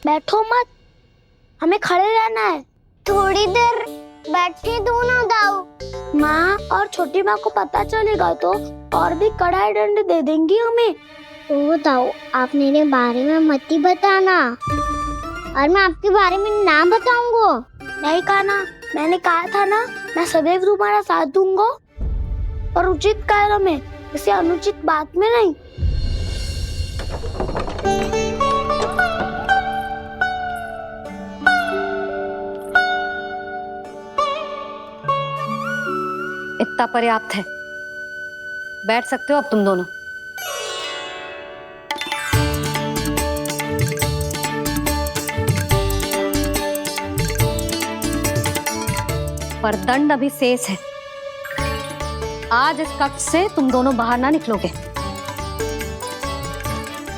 बैठो मत, हमें खड़े रहना है। थोड़ी देर बैठे दो ना दाऊ। माँ और छोटी माँ को पता चलेगा तो और भी कड़ा दंड दे देंगी हमें। ओ दाऊ, आप मेरे बारे में मत ही बताना, और मैं आपके बारे में ना बताऊंगा। नहीं कहा ना, मैंने कहा था ना, मैं सदैव तुम्हारा साथ दूंगा और उचित कार्य में, किसी अनुचित बात में नहीं। इतना पर्याप्त है, बैठ सकते हो अब तुम दोनों। पर दंड अभी शेष है। आज इस कक्ष से तुम दोनों बाहर ना निकलोगे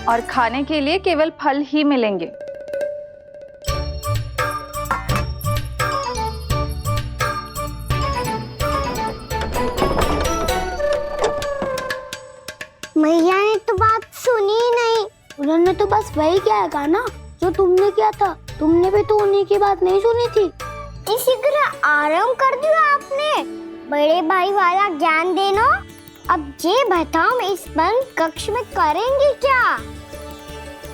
और खाने के लिए केवल फल ही मिलेंगे। मैया ने तो बात सुनी ही नहीं। उन्होंने तो बस वही किया ना जो तुमने किया था। तुमने भी तो उन्हीं की बात नहीं सुनी थी। इसी तरह आराम कर दिया आपने। बड़े भाई वाला ज्ञान देना। अब ये बताओ, इस बंद कक्ष में करेंगे क्या?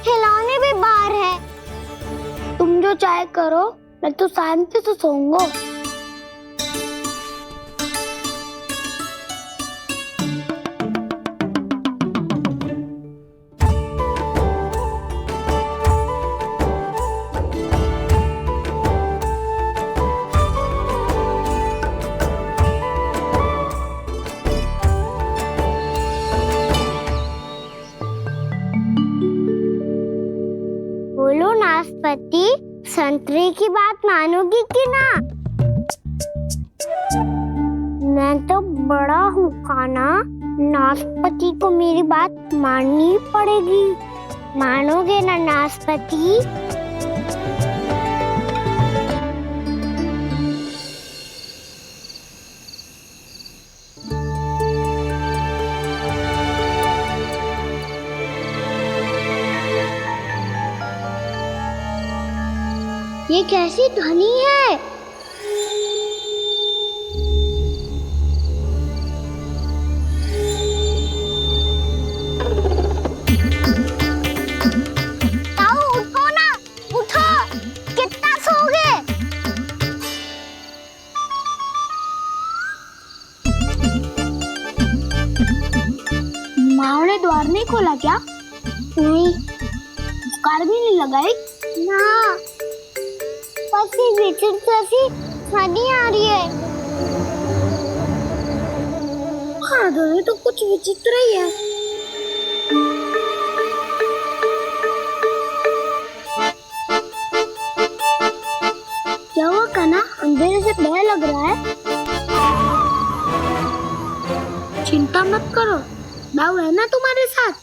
खिलौने भी बाहर है। तुम जो चाहे करो, मैं तो शांति से सोऊंगा। बोलो नाशपाती, संतरे की बात मानोगी कि ना? मैं तो बड़ा हूँ काना, नाशपाती को मेरी बात माननी पड़ेगी। मानोगे ना नाशपाती? ये कैसी ध्वनि है? ताऊ उठो ना, उठो, कितना सोओगे? माँ ने द्वार नहीं खोला क्या? नहीं। कार भी नहीं लगाई? ना, पसी विचित्र सी ध्वनि आ रही है। हाँ, ध्वनि तो कुछ विचित्र ही है। क्या हुआ काना, अंधेरे से भय लग रहा है? चिंता मत करो, दाऊ है ना तुम्हारे साथ।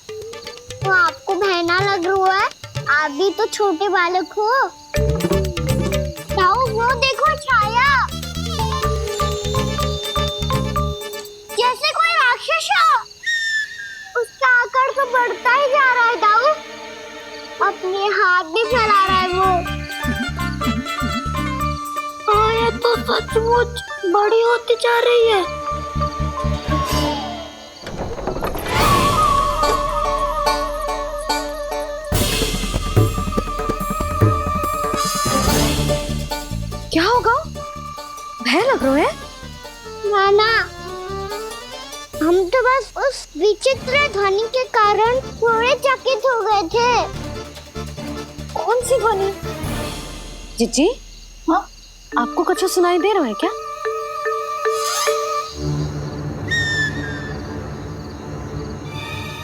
तो आपको बहना लग रहा है? आप भी तो छोटे बालक हो। ताऊ वो देखो छाया, जैसे कोई राक्षस हो। उसका आकार तो बढ़ता ही जा रहा है ताऊ। अपने हाथ भी फैला रहा है वो। हाँ, ये तो सचमुच बड़ी होती जा रही है। क्या होगा? भय लग रहा है? नाना, हम तो बस उस विचित्र ध्वनि के कारण थोड़े चकित हो गए थे। कौन सी ध्वनि? जीजी, हाँ, आपको कुछ सुनाई दे रहा है क्या?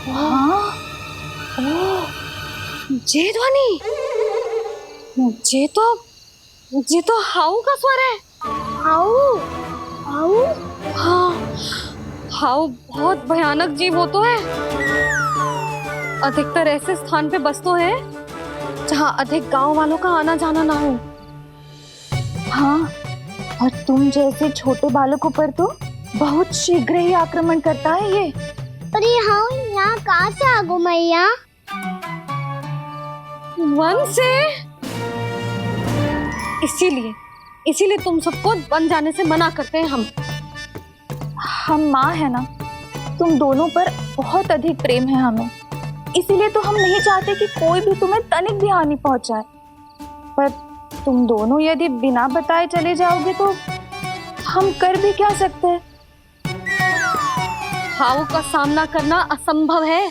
हाँ, ओह, ये ध्वनि, ये तो हाउ का स्वर है। हाउ, हाउ, हाँ, हाउ बहुत भयानक जीव हो तो है। अधिकतर ऐसे स्थान पे बसते हैं जहाँ अधिक गांव वालों का आना जाना ना हो। हाँ, और तुम जैसे छोटे बालकों पर तो बहुत शीघ्र ही आक्रमण करता है ये। पर ये हाउ यहाँ कहाँ से आ गो मैया? वन से? इसीलिए तुम सबको बन जाने से मना करते हैं हम माँ है ना, तुम दोनों पर बहुत अधिक प्रेम है हमें, इसीलिए तो हम नहीं चाहते कि कोई भी तुम्हें तनिक भी हानि पहुंचाए। पर तुम दोनों यदि बिना बताए चले जाओगे तो हम कर भी क्या सकते हैं? हाउ का सामना करना असंभव है,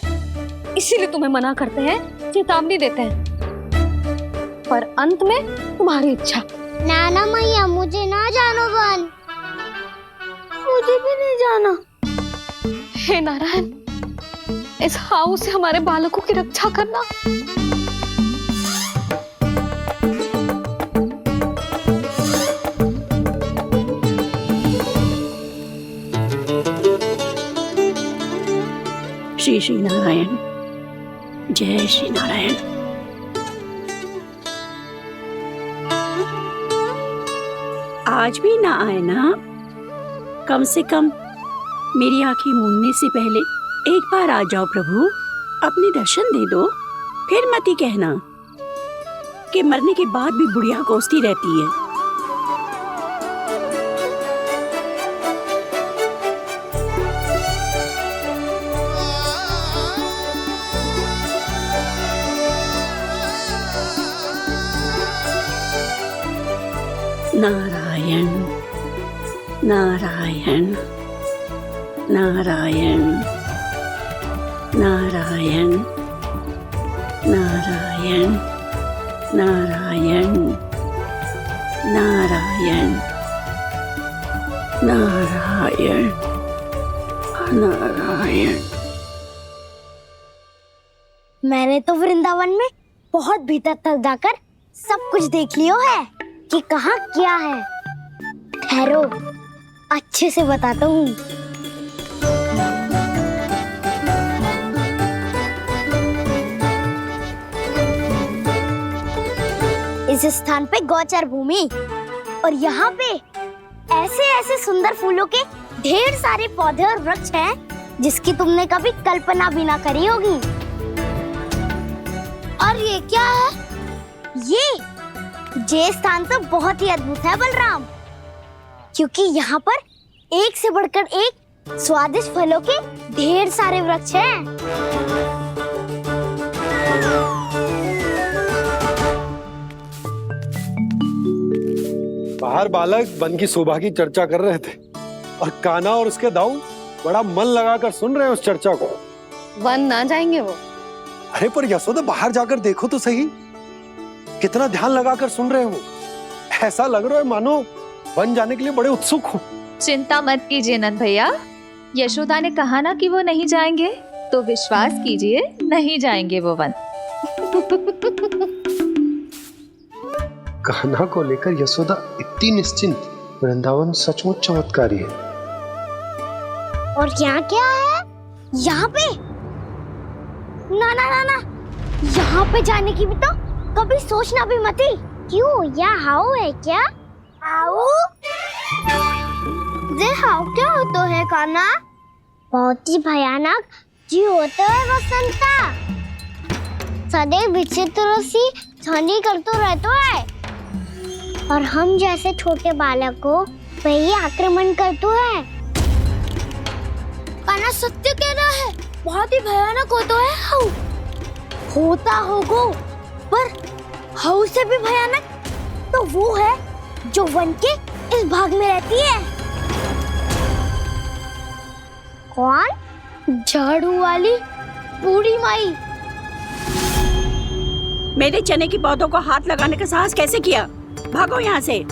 इसीलिए तुम्हें मना करते हैं, चेतावनी देते हैं। पर अंत में तुम्हारी इच्छा। नाना मैया मुझे ना जानो बन। मुझे भी नहीं जाना। हे नारायण, इस हाउ से हमारे बालकों की रक्षा करना। श्री श्री नारायण, जय श्री नारायण। आज भी ना आए ना? कम से कम मेरी आंखें मूंदने से पहले एक बार आ जाओ प्रभु, अपने दर्शन दे दो। फिर मत ही कहना कि मरने के बाद भी बुढ़िया कोसती रहती है। नारायण नारायण नारायण नारायण नारायण नारायण नारायण नारायण नारायण। मैंने तो वृंदावन में बहुत भीतर तक जाकर सब कुछ देख लियो है कि कहाँ क्या है। ठहरो, अच्छे से बताता हूँ। इस स्थान पे गौचर भूमि और यहाँ पे ऐसे ऐसे सुंदर फूलों के ढेर सारे पौधे और वृक्ष हैं जिसकी तुमने कभी कल्पना भी ना करी होगी। और ये क्या है? ये स्थान तो बहुत ही अद्भुत है बलराम, क्योंकि यहाँ पर एक से बढ़कर एक स्वादिष्ट फलों के ढेर सारे वृक्ष हैं। बाहर बालक वन की शोभा की चर्चा कर रहे थे और कान्हा और उसके दाऊ बड़ा मन लगाकर सुन रहे हैं उस चर्चा को। वन ना जाएंगे वो। अरे पर यशोदा, बाहर जाकर देखो तो सही, कितना ध्यान लगाकर सुन रहे हो। ऐसा लग रहा है मानो वन जाने के लिए बड़े उत्सुक हो। चिंता मत कीजिए नंद भैया, यशोदा ने कहा ना कि वो नहीं जाएंगे, तो विश्वास कीजिए नहीं जाएंगे वो वन। कान्हा को लेकर यशोदा इतनी निश्चिंत, वृंदावन सचमुच चमत्कारी है। और यहाँ क्या है? यहाँ पे ना ना ना ना, यहाँ पे जाने की भी तो कभी सोचना भी मत ही। क्यों, यह हाउ है क्या? हाउ? ये हाउ क्या होता है कान्हा? बहुत ही भयानक जी होता है वसंता, सदैव विचित्र सी ध्वनि करते रहता है और हम जैसे छोटे बालक को वही आक्रमण करते हैं। कान्हा सत्य कह रहा है, बहुत ही भयानक होता है हाउ। होता होगा, पर हाउ से भी भयानक तो वो है जो वन के इस भाग में रहती है। कौन? झाड़ू वाली बूढ़ी माई। मेरे चने की पौधों को हाथ लगाने का साहस कैसे किया? भागो यहाँ से।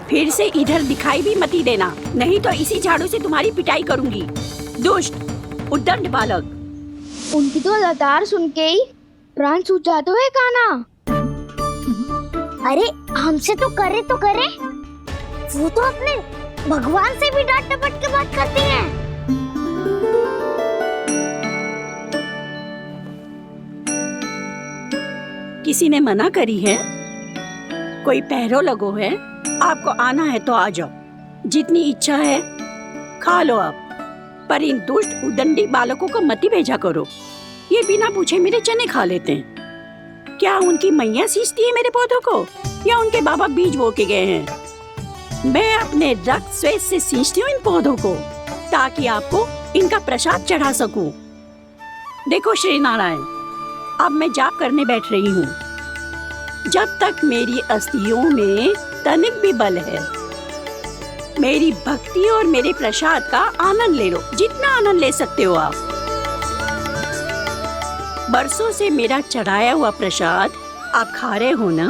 फिर से इधर दिखाई भी मत देना, नहीं तो इसी झाड़ू से तुम्हारी पिटाई करूंगी। दुष्ट उद्दंड बालक। उनकी तो लतार सुन के ही प्राण सूझ जाते हैं कान्हा। अरे हमसे तो करे, वो तो अपने भगवान से भी डांट डपट के बात करती हैं। किसी ने मना करी है? कोई पहरो लगो है? आपको आना है तो आ जाओ, जितनी इच्छा है खा लो आप, पर इन दुष्ट उदंडी बालकों को मत ही भेजा करो। ये बिना पूछे मेरे चने खा लेते हैं। क्या उनकी मैया सींचती है मेरे पौधों को या उनके बाबा बीज बो के गए हैं? मैं अपने रक्त स्वेद से सींचती हूँ इन पौधों को ताकि आपको इनका प्रसाद चढ़ा सकूं। देखो श्री नारायण, अब मैं जाप करने बैठ रही हूँ। जब तक मेरी अस्थियों में तनिक भी बल है, मेरी भक्ति और मेरे प्रसाद का आनंद ले लो, जितना आनंद ले सकते हो आप। बरसों से मेरा चढ़ाया हुआ प्रसाद आप खा रहे हो ना,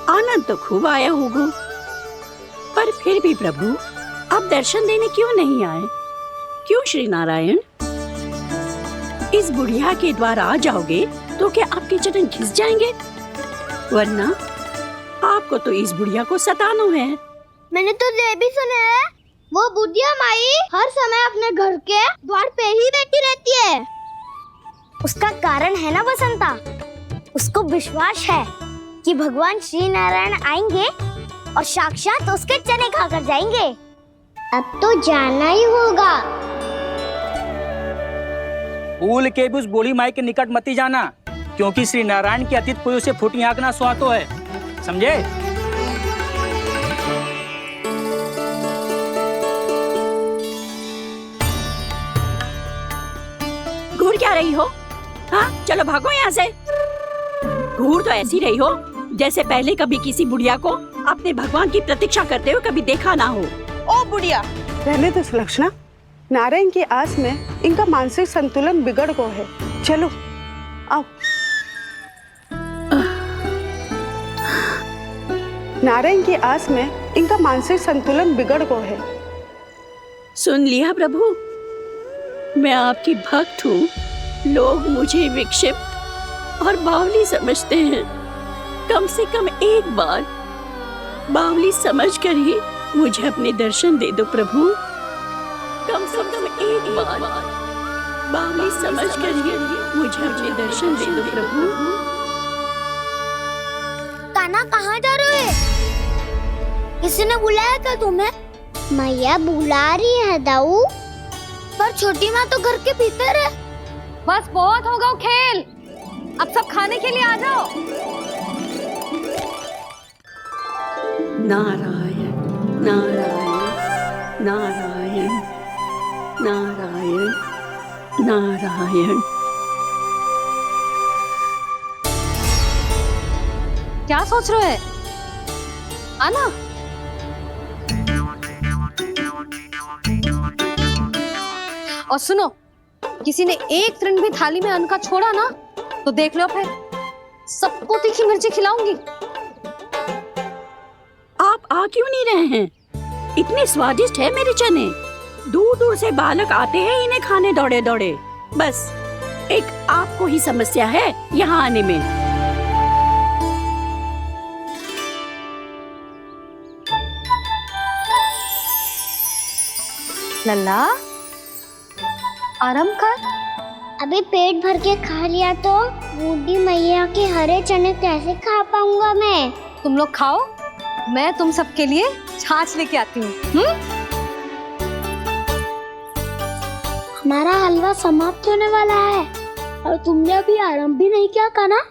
आनंद तो खूब आया होगा। पर फिर भी प्रभु आप दर्शन देने क्यों नहीं आए? क्यों श्री नारायण? इस बुढ़िया के द्वार आ जाओगे तो क्या आपके चरण घिस जाएंगे? वरना आपको तो इस बुढ़िया को सताना है। मैंने तो ये भी सुना है, वो बुढ़िया माई हर समय अपने घर के द्वार पे ही बैठी रहती है। उसका कारण है ना बसंता, उसको विश्वास है कि भगवान श्री नारायण आएंगे और साक्षात उसके चने खाकर जाएंगे। अब तो जाना ही होगा। भूल के भी उस बूढ़ी माई के निकट मत ही जाना, क्योंकि श्री नारायण की अतीत कोई उसे फूटी आंख ना सुहातो है, समझे? घूर क्या रही हो? हाँ, चलो भागो यहाँ से। घूर तो ऐसी रही हो जैसे पहले कभी किसी बुढ़िया को अपने भगवान की प्रतीक्षा करते हुए कभी देखा ना हो। ओ बुढ़िया, रहने दो सुलक्षणा। नारायण की आस में इनका मानसिक संतुलन बिगड़ गया है। चलो आओ। नारायण की आस में इनका मानसिक संतुलन बिगड़ गया है। सुन लिया प्रभु, मैं आपकी भक्त हूँ। लोग मुझे विक्षिप्त और बावली समझते हैं। कम से कम एक बार बावली समझकर ही मुझे अपने दर्शन दे दो प्रभु। कम से कम एक बार बावली समझकर ही मुझे अपने दर्शन दे दो प्रभु। कान्हा कहाँ जा रहे हो? किसी ने बुलाया क्या तुम्हें? मैया बुला रही है दाऊ। पर छोटी माँ तो घर के भीतर है। बस बहुत हो गया खेल, अब सब खाने के लिए आ जाओ। नारायण नारायण नारायण नारायण नारायण। क्या सोच रहे हैं? आना। और सुनो, किसी ने एक तृण भी थाली में अन्न का छोड़ा ना तो देख लो, फिर सबको तीखी मिर्ची खिलाऊंगी। आप आ क्यों नहीं रहे हैं? इतने स्वादिष्ट है मेरे चने। दूर दूर से बालक आते हैं इन्हें खाने दौड़े दौड़े। बस एक आपको ही समस्या है यहाँ आने में। लल्ला, आराम कर। अभी पेट भर के खा लिया तो बूढ़ी मैया के हरे चने कैसे खा पाऊंगा मैं? तुम लोग खाओ, मैं तुम सबके लिए छाछ लेके आती हूँ। हमारा हलवा समाप्त होने वाला है और तुमने अभी आराम भी नहीं किया कान्हा।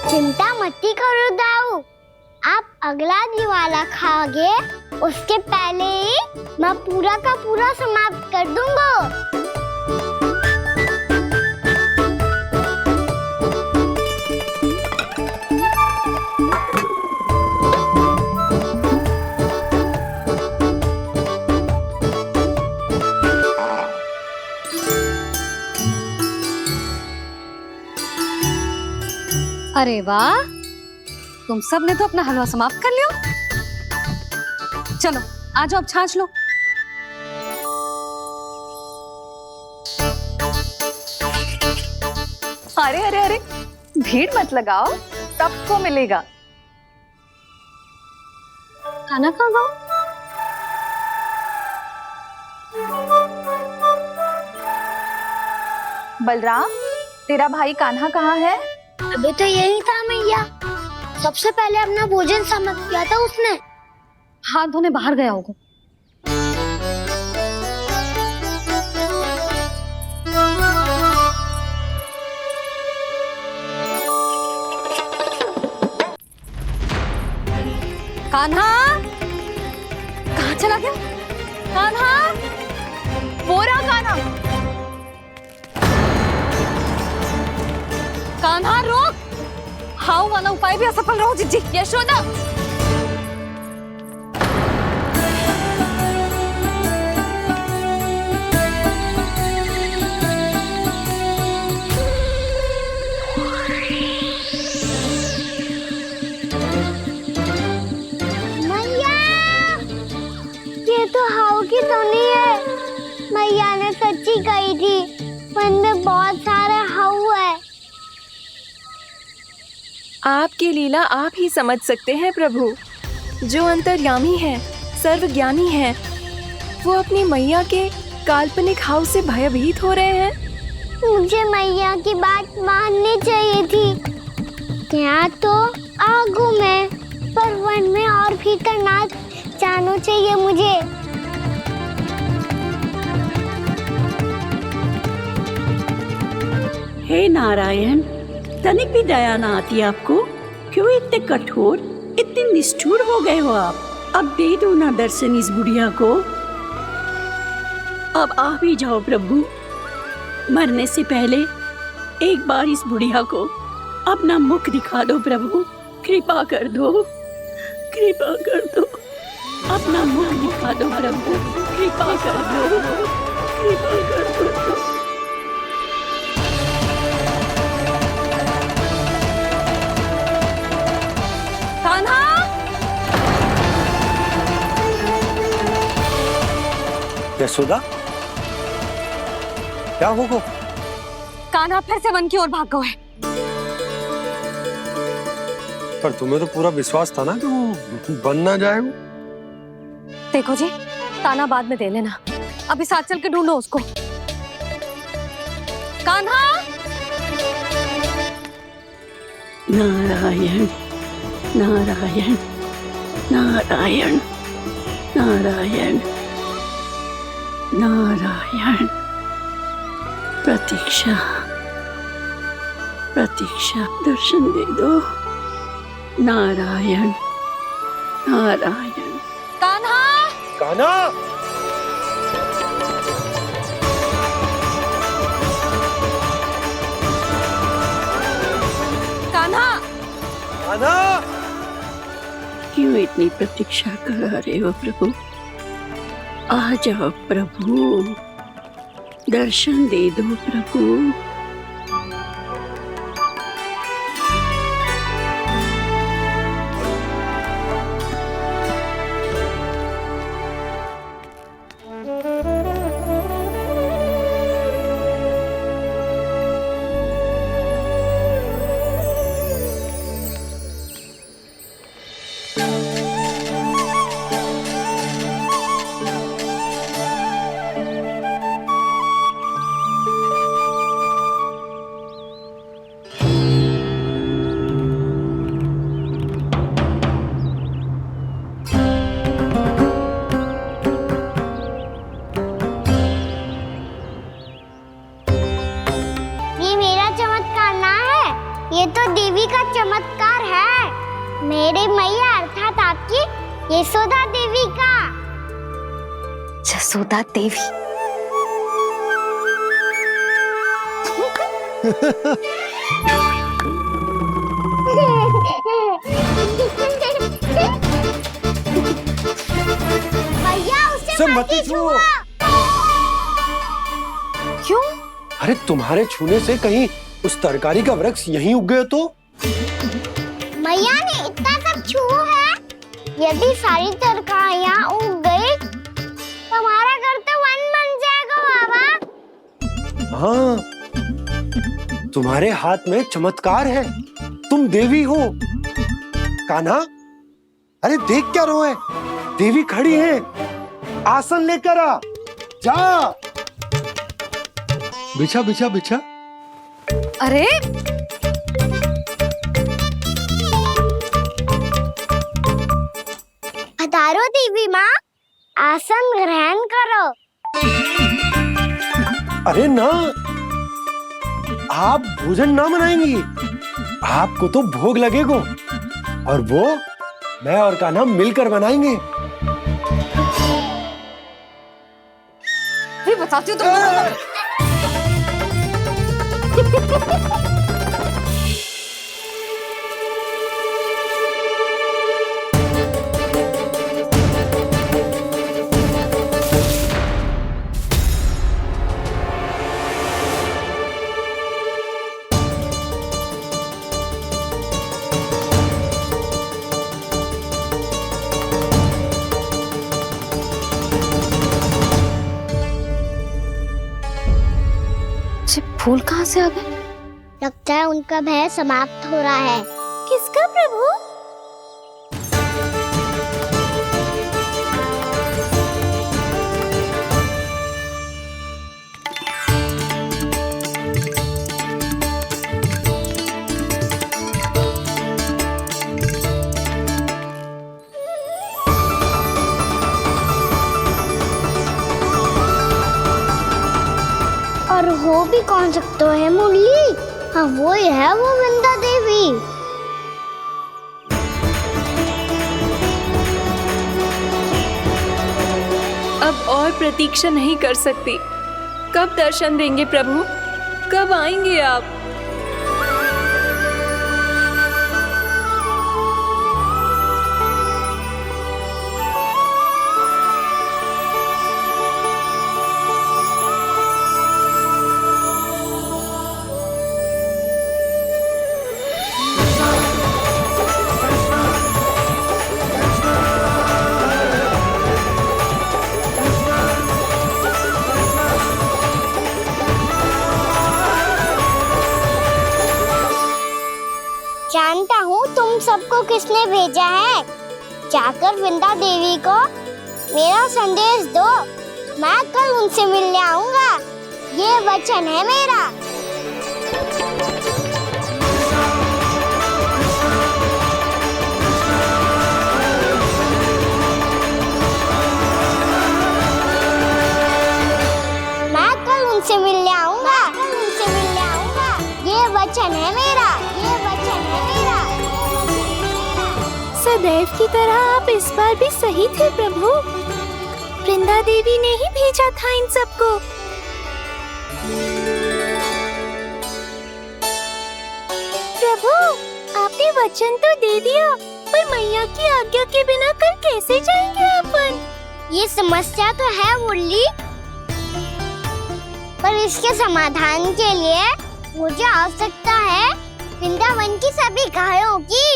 चिंता मत करो दाऊ, आप अगला दिवाला खाओगे उसके पहले ही मैं पूरा का पूरा समाप्त कर दूंगा। अरे वाह, तुम सब ने तो अपना हलवा समाप्त कर लिया। चलो आ जाओ, अब छाछ लो। अरे अरे अरे, भीड़ मत लगाओ, सबको मिलेगा। खाना कहाँ गया? बलराम, तेरा भाई कान्हा कहाँ है? अभी तो यही था मैया, सबसे पहले अपना भोजन समाप्त किया था उसने। हाथ धोने बाहर गया होगा। कान्हा कहाँ चला गया? कान्हा, वो रहा कान्हा। कान्हा रोक, हाउ वाला उपाय भी असफल रहो जिज्जी। यशोदा, ये तो हाउ की तो नहीं है। मैया ने सच्ची कही थी, वन में बहुत सारे हाउ है। आपकी लीला आप ही समझ सकते हैं प्रभु। जो अंतर्यामी है, सर्वज्ञानी है, वो अपनी मैया के काल्पनिक हाव से भयभीत हो रहे हैं। मुझे मैया की बात माननी चाहिए थी। यहाँ तो आगू में, पर वन में और भीतर ना जाना चाहिए मुझे। हे नारायण, तनिक भी दया ना आती आपको? क्यों इतने कठोर, इतने निष्ठुर हो गए हो आप? अब दे दो ना दर्शन इस बुढ़िया को। अब आ भी जाओ प्रभु। मरने से पहले एक बार इस बुढ़िया को अपना मुख दिखा दो प्रभु। कृपा कर दो, कृपा कर दो। अपना मुख दिखा दो प्रभु, कृपा कर दो, कृपा कर दो। कान्हा, यशोदा, क्या होगा? कान्हा फिर से वन की ओर भाग गए। पर तुम्हें तो पूरा विश्वास था ना कि वो बन ना जाए। देखो जी, ताना बाद में दे लेना, अभी साथ चल के ढूंढो उसको। कान्हा, नारायण नारायण नारायण नारायण नारायण। प्रतीक्षा प्रतीक्षा, दर्शन दे दो। नारायण नारायण। कान्हा, कान्हा, कान्हा, कान्हा। क्यों इतनी प्रतीक्षा करा रहे हो प्रभु? आ जाओ प्रभु, दर्शन दे दो प्रभु। ये तो देवी का चमत्कार है। मेरे मैया अर्थात आपकी यशोदा देवी का। जसोदा देवी। भैया उसे मत छुओ। क्यों? अरे तुम्हारे छूने से कहीं उस तरकारी का वृक्ष यहीं उग गए तो? मैया ने इतना सब छुआ है। यदि सारी तरकारियां उग गई तो हमारा घर तो वन बन जाएगा बाबा। हाँ, तुम्हारे हाथ में चमत्कार है, तुम देवी हो। कान्हा, अरे देख क्या रोए, देवी खड़ी है, आसन लेकर आ, जा। बिछा बिछा बिछा। अरे पधारो देवी माँ, आसन ग्रहण करो। अरे ना, आप भोजन ना मनाएंगी, आपको तो भोग लगेगा और वो मैं और कान्हा मिलकर बनाएंगे। भी बताती हूँ तुमको। फूल कहाँ से आ गए? लगता है उनका भय समाप्त हो रहा है। किसका प्रभु? और हो भी कौन सकता है मुरली? हाँ वो ही है, वो वृंदा देवी। अब और प्रतीक्षा नहीं कर सकती। कब दर्शन देंगे प्रभु? कब आएंगे आप? जानता हूँ तुम सबको किसने भेजा है। जाकर वृंदा देवी को मेरा संदेश दो। मैं कल उनसे मिलने आऊंगा, ये वचन है मेरा। मैं कल उनसे मिलने आऊंगा, ये वचन है मेरा, ये वचन है मेरा। सदैव की तरह आप इस बार भी सही थे प्रभु। वृंदा देवी ने ही भेजा था इन सबको। प्रभु, आपने वचन तो दे दिया, पर मैया की आज्ञा के बिना कल कैसे जाएंगे अपन? ये समस्या तो है मुरली, पर इसके समाधान के लिए मुझे आवश्यकता है वृंदावन की सभी गायों की।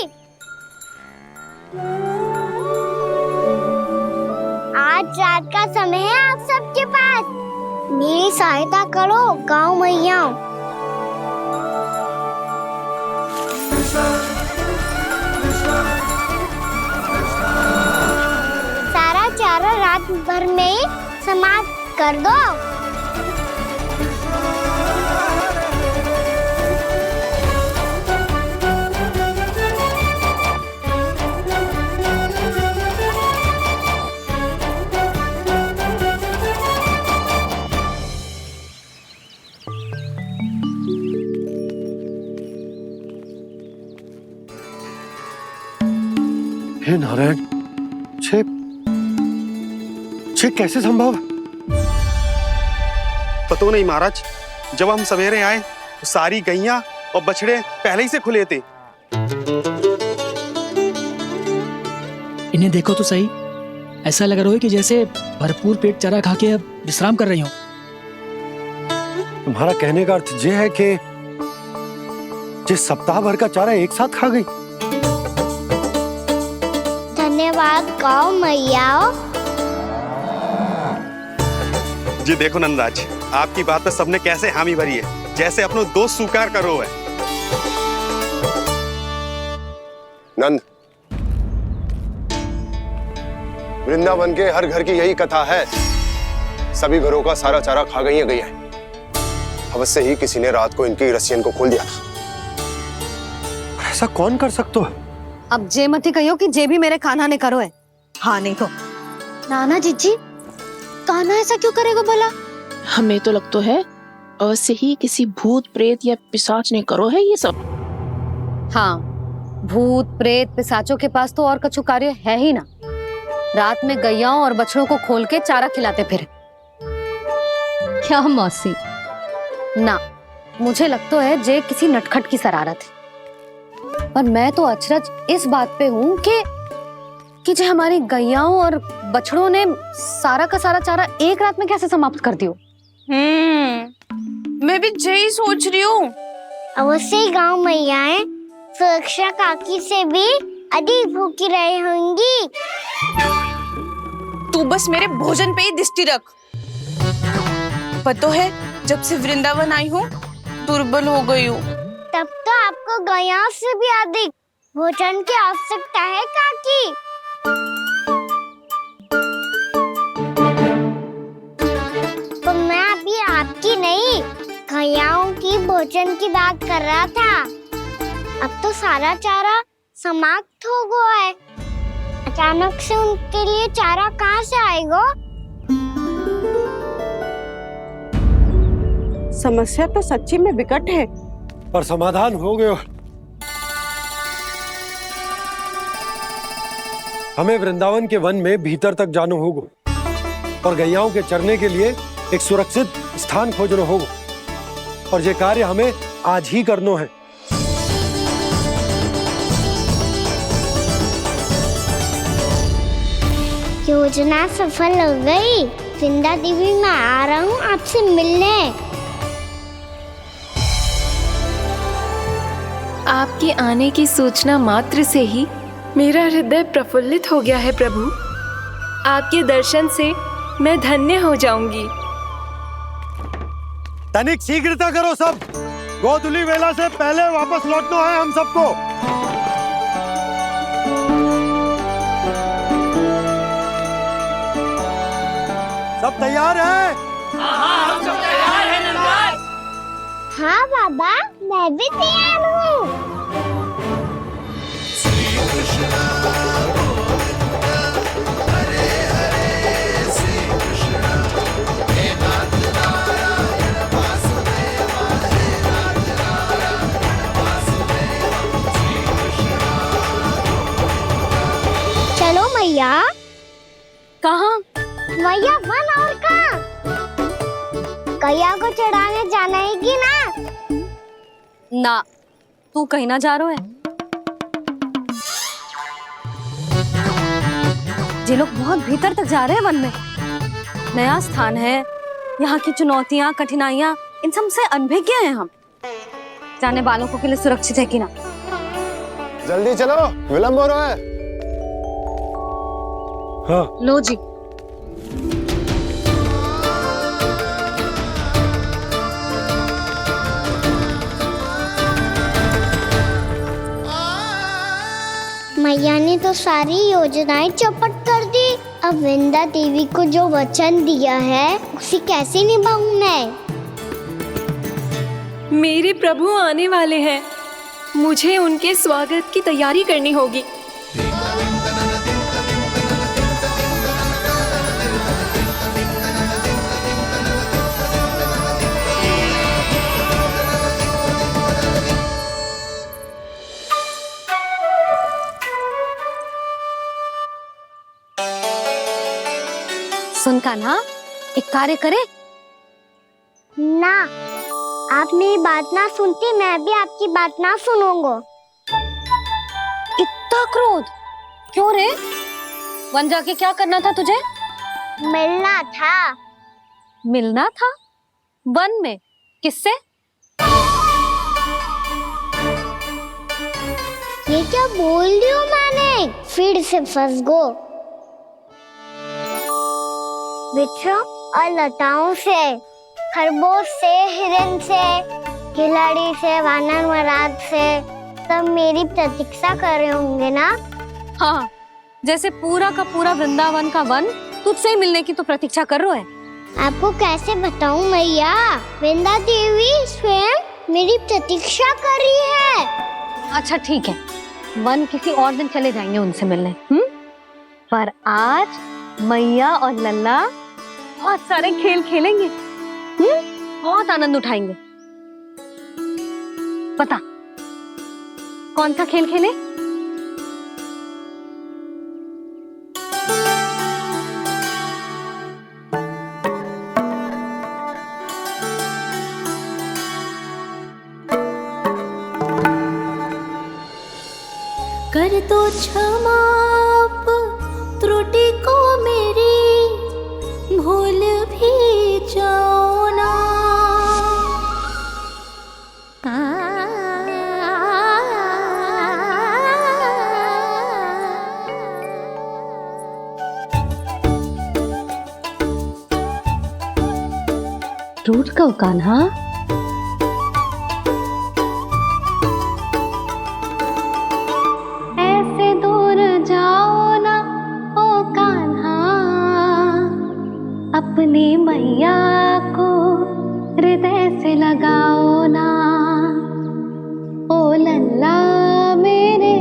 आज रात का समय है आप सबके पास। मेरी सहायता करो गाँव मैया। सारा चारा रात भर में ही समाप्त कर दो। हे नारायण, छे कैसे संभव? पतो नहीं महाराज, जब हम सवेरे आए तो सारी गैया और बछड़े पहले ही से खुले थे। इन्हें देखो तो सही, ऐसा लग रहा है कि जैसे भरपूर पेट चारा खा के अब विश्राम कर रही हो। तुम्हारा कहने का अर्थ ये है कि जिस सप्ताह भर का चारा एक साथ खा गई। धन्यवाद गाँव मैया। जी देखो नंदराज, आपकी बात पे सबने कैसे हामी भरी है, जैसे अपनो दोस्त स्वीकार करो है। नंद, वृंदावन के हर घर की यही कथा है। सभी घरों का सारा चारा खा गई है गैया। अवश्य ही किसी ने रात को इनकी रस्सियन को खोल दिया था। ऐसा कौन कर सकता है? अब जे मत ही कहियो कि जे भी मेरे कान्हा ने करो है। हाँ नहीं तो नाना जीजी, कान्हा ऐसा क्यों करेगा भला? हमें तो लगता है अवश्य ही किसी भूत प्रेत या पिशाच ने करो है ये सब। हाँ, भूत प्रेत पिशाचों के पास तो और कछु कार्य है ही ना। रात में गैयाओं और बछड़ों को खोल के चारा खिलाते फिर। क्या मौसी? ना, मुझे लगता है जे किसी नटखट की शरारत है। पर मैं तो अचरज इस बात पे हूँ कि जो हमारी गैयाओं और बछड़ों ने सारा का सारा चारा एक रात में कैसे समाप्त कर दियो। मैं भी यही सोच रही हूँ। अवश्य गांव मैयाएं सुरक्षा काकी से भी अधिक भूखी रही होंगी। तू बस मेरे भोजन पे ही दृष्टि रख। पता है जब से वृंदावन आई हूँ दुर्बल हो गई हूँ। तब तो आपको गैया से भी अधिक भोजन की आवश्यकता है काकी। तो मैं अभी आपकी नहीं गैयाओं की भोजन की बात कर रहा था। अब तो सारा चारा समाप्त हो गया है। अचानक से उनके लिए चारा कहाँ से आएगा? समस्या तो सच्ची में विकट है, पर समाधान हो गयो। हमें वृंदावन के वन में भीतर तक जाना होगा और गैयाओं के चरने के लिए एक सुरक्षित स्थान खोजना होगा, और ये कार्य हमें आज ही करना है। योजना सफल हो गई। वृंदा देवी, मैं आ रहा हूँ आपसे मिलने। आपके आने की सूचना मात्र से ही मेरा हृदय प्रफुल्लित हो गया है प्रभु। आपके दर्शन से मैं धन्य हो जाऊंगी। तनिक शीघ्रता करो सब, गोधुली वेला से पहले वापस लौटना है हम सबको। सब तैयार है? हाँ, हम सब तैयार हैं नंदराज। हाँ बाबा, मैं भी तैयार हूँ। चलो मैया। कहाँ? मैया वन और कहाँ? गैया को चढ़ाने जाना है कि ना? ना, तू कहीं ना जा रहा है। ये लोग बहुत भीतर तक जा रहे हैं वन में। नया स्थान है, यहाँ की चुनौतियाँ कठिनाइयाँ इन सब से अनभिज्ञ हैं हम। जाने वालों के लिए सुरक्षित है कि ना? जल्दी चलो, विलंब हो रहा है। हाँ। लो जी। मैया ने तो सारी योजनाएं चौपट कर दी। अब वृंदा देवी को जो वचन दिया है उसे कैसे निभाऊं मैं? मेरे प्रभु आने वाले हैं, मुझे उनके स्वागत की तैयारी करनी होगी। सुन कान्हा, एक कार्य करे ना, आप मेरी बात ना सुनती, मैं भी आपकी बात ना सुनूंगा। इतना क्रोध क्यों रे? वन जाके क्या करना था तुझे? मिलना था। मिलना था? वन में? किससे? ये क्या बोल रही हूँ मैंने? फिर से फंस गो। वृक्षों और लताओं से, खरगोश से, हिरन से, खिलाड़ी से, वानर महाराज से, सब मेरी प्रतीक्षा कर रहे होंगे ना? हाँ, जैसे पूरा का पूरा वृंदावन का वन तुझसे ही मिलने की तो प्रतीक्षा कर रहा है। आपको कैसे बताऊं मैया? वृंदा देवी स्वयं मेरी प्रतीक्षा कर रही है। अच्छा ठीक है, वन किसी और दिन चले जाएंगे उनसे मिलने। पर आज मैया और लल्ला बहुत सारे खेल खेलेंगे। बहुत आनंद उठाएंगे। पता कौन सा खेल खेले? कर दो क्षमा त्रुटि को मेरी, भूल भी जाओ ना। रूठ कब कान्हा? ऐसे दूर जाओ ना ओ कान्हा, अपनी मैया को हृदय से लगाओ ना। ओ लल्ला मेरे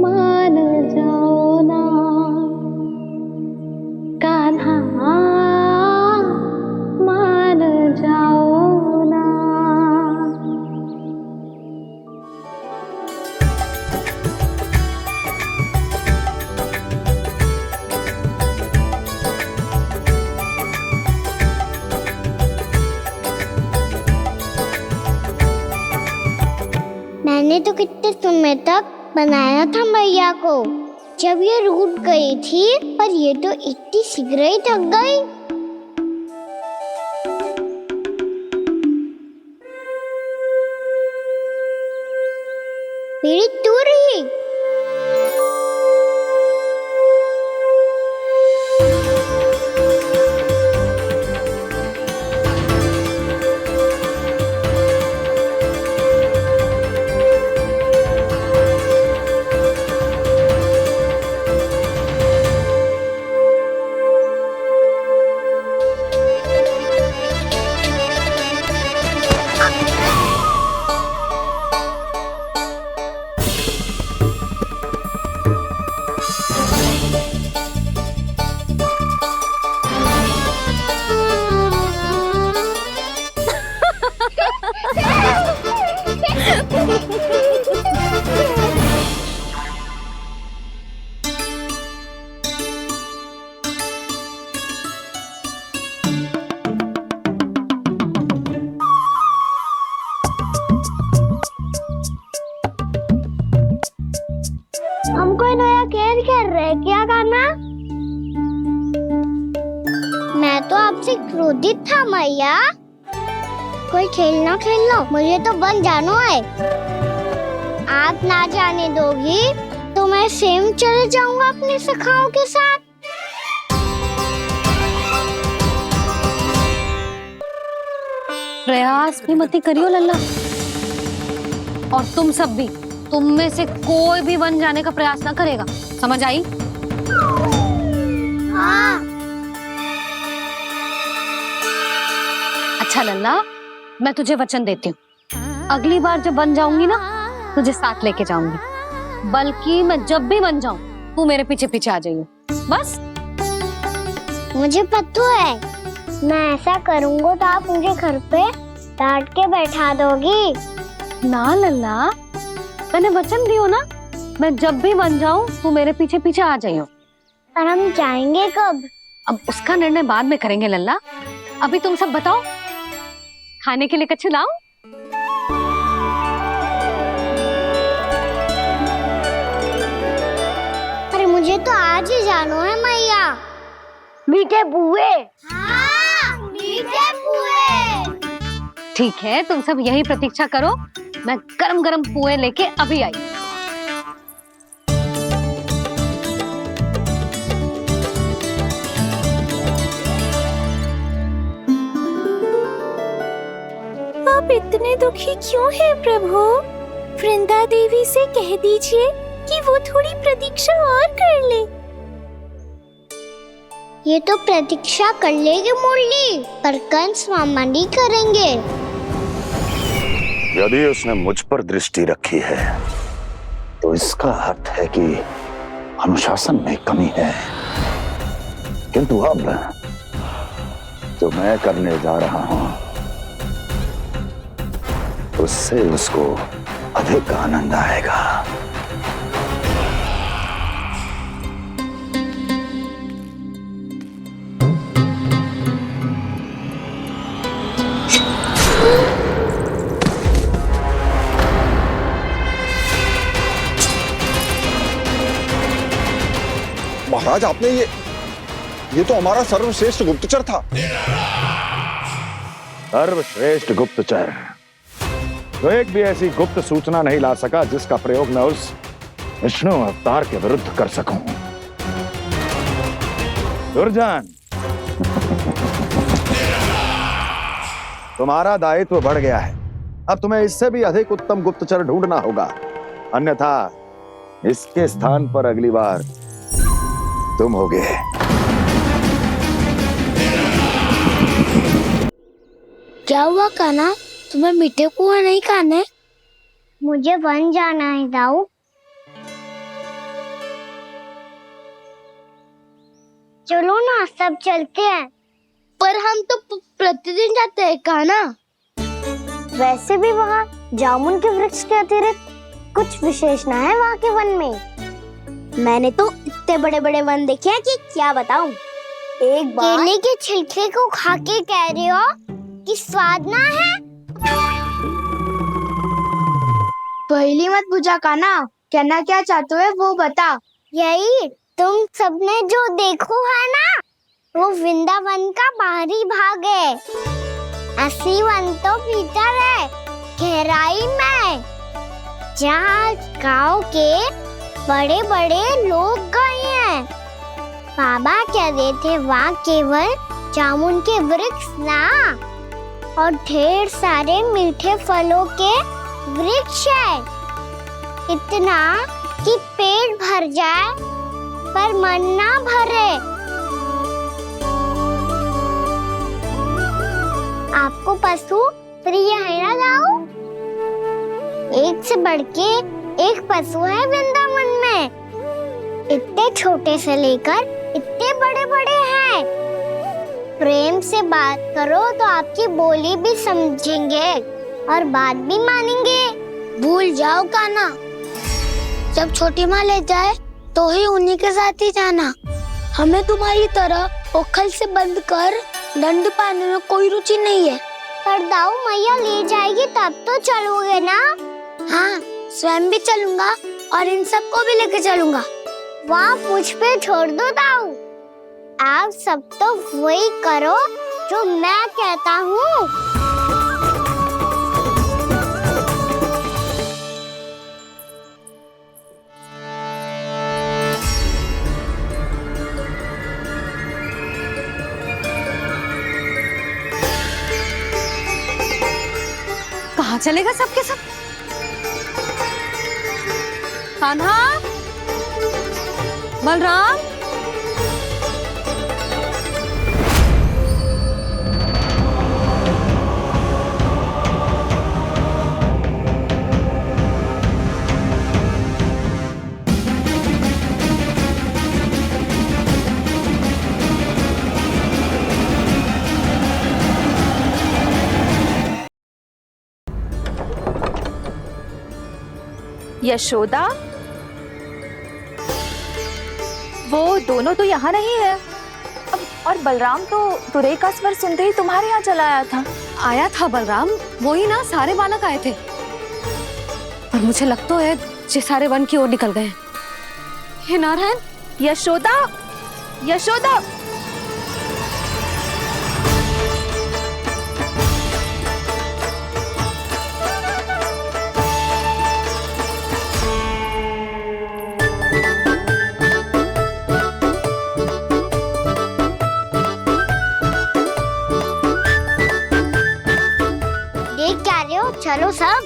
मान जाओ ना, कान्हा मान जाओ ना। मैंने तो कितने समय तक बनाया था मैया को, जब ये रूठ गई थी, पर ये तो इतनी शीघ्र ही थक गई। मेरी तू रही। हम कोई नया खेल खेल रहे क्या करना? मैं तो आपसे क्रोधित था मैया। कोई खेलना खेलना, मुझे तो बन जानो है। आप ना जाने दोगी तो मैं स्वयं चले जाऊंगा अपने सखाओं के साथ। प्रयास भी मत करियो लल्ला, और तुम सब भी, तुम में से कोई भी वन जाने का प्रयास ना करेगा, समझ आई? हाँ। अच्छा लल्ला, मैं तुझे वचन देती हूँ, अगली बार जब बन जाऊंगी ना, तुझे साथ लेके जाऊंगी। बल्कि मैं जब भी बन जाऊं, तू मेरे पीछे पीछे आ जाइयो, बस। मुझे पता है, मैं ऐसा करूंगा तो आप मुझे घर पे डांट के बैठा दोगी। ना लल्ला, मैंने वचन दियो ना, मैं जब भी बन जाऊं, तू मेरे पीछे पीछे आ जाइयो। पर हम जाएंगे कब? अब उसका निर्णय बाद में करेंगे लल्ला। अभी तुम सब बताओ, खाने के लिए कुछ लाऊं? अरे मुझे तो आज ही जाना है मैया। मीठे बुए। हाँ, मीठे बुए। ठीक है, तुम सब यही प्रतीक्षा करो, मैं गरम गरम पुए लेके अभी आई। आप इतने दुखी क्यों हैं प्रभु? वृंदा देवी से कह दीजिए कि वो थोड़ी प्रतीक्षा और कर ले। ये तो प्रतीक्षा कर लेगी मुरली, पर कंस मामा नहीं करेंगे। यदि उसने मुझ पर दृष्टि रखी है, तो इसका अर्थ है कि अनुशासन में कमी है। किंतु अब जो मैं करने जा रहा हूं, उससे उसको अधिक आनंद आएगा। महाराज, आपने ये तो हमारा सर्वश्रेष्ठ गुप्तचर था। सर्वश्रेष्ठ गुप्तचर तो एक भी ऐसी गुप्त सूचना नहीं ला सका जिसका प्रयोग मैं उस विष्णु अवतार के विरुद्ध कर सकूं। दुर्जन, तुम्हारा दायित्व बढ़ गया है। अब तुम्हें इससे भी अधिक उत्तम गुप्तचर ढूंढना होगा, अन्यथा इसके स्थान पर अगली बार तुम होगे। क्या हुआ कान्हा, तुम्हें मीठे कुआं नहीं खाने? मुझे वन जाना है दाऊ। चलो ना, सब चलते हैं। पर हम तो प्रतिदिन जाते हैं कान्हा। वैसे भी वहाँ जामुन के वृक्ष के अतिरिक्त कुछ विशेष ना है वहाँ के वन में। मैंने तो इतने बड़े बड़े वन देखे हैं कि क्या बताऊं। एक बार केले के छिलके को खा के कह रहे हो कि स्वाद ना है? पहली मत पूछा कान्हा, कहना क्या चाहते हो वो बता। यही तुम सबने जो देखो है ना, वो वृंदावन का बाहरी भाग है। असली वन तो भीतर है, गहराई में, जहाँ गांव के बड़े बड़े लोग गए हैं। बाबा कह रहे थे वहाँ केवल जामुन के वृक्ष ना, और ढेर सारे मीठे फलों के वृक्ष है। इतना कि पेट भर जाए पर मन ना भरे। आपको पशु प्रिय है ना दाऊ? एक से बढ़ के एक पशु है वृंदावन में। इतने छोटे से लेकर इतने बड़े बड़े हैं। प्रेम से बात करो तो आपकी बोली भी समझेंगे और बात भी मानेंगे। भूल जाओ कान्हा, जब छोटी माँ ले जाए तो ही उन्हीं के साथ ही जाना। हमें तुम्हारी तरह ओखल से बंद कर दंड पाने में कोई रुचि नहीं है। पर दाऊ मैया ले जाएगी तब तो चलोगे ना? हाँ, स्वयं भी चलूंगा और इन सबको भी लेके चलूंगा। वहाँ मुझ पे छोड़ दो दाऊ। आप सब तो वही करो जो मैं कहता हूँ। कहाँ चलेगा सबके सब? कान्हा, बलराम, यशोदा, वो दोनों तो यहाँ नहीं है। अब और बलराम तो तुरई का स्वर सुनते ही तुम्हारे यहाँ चला आया था बलराम, वो ही ना, सारे बालक आए थे। पर मुझे लगता है जे सारे वन की ओर निकल गए। हे नारायण! यशोदा, यशोदा! चलो सब,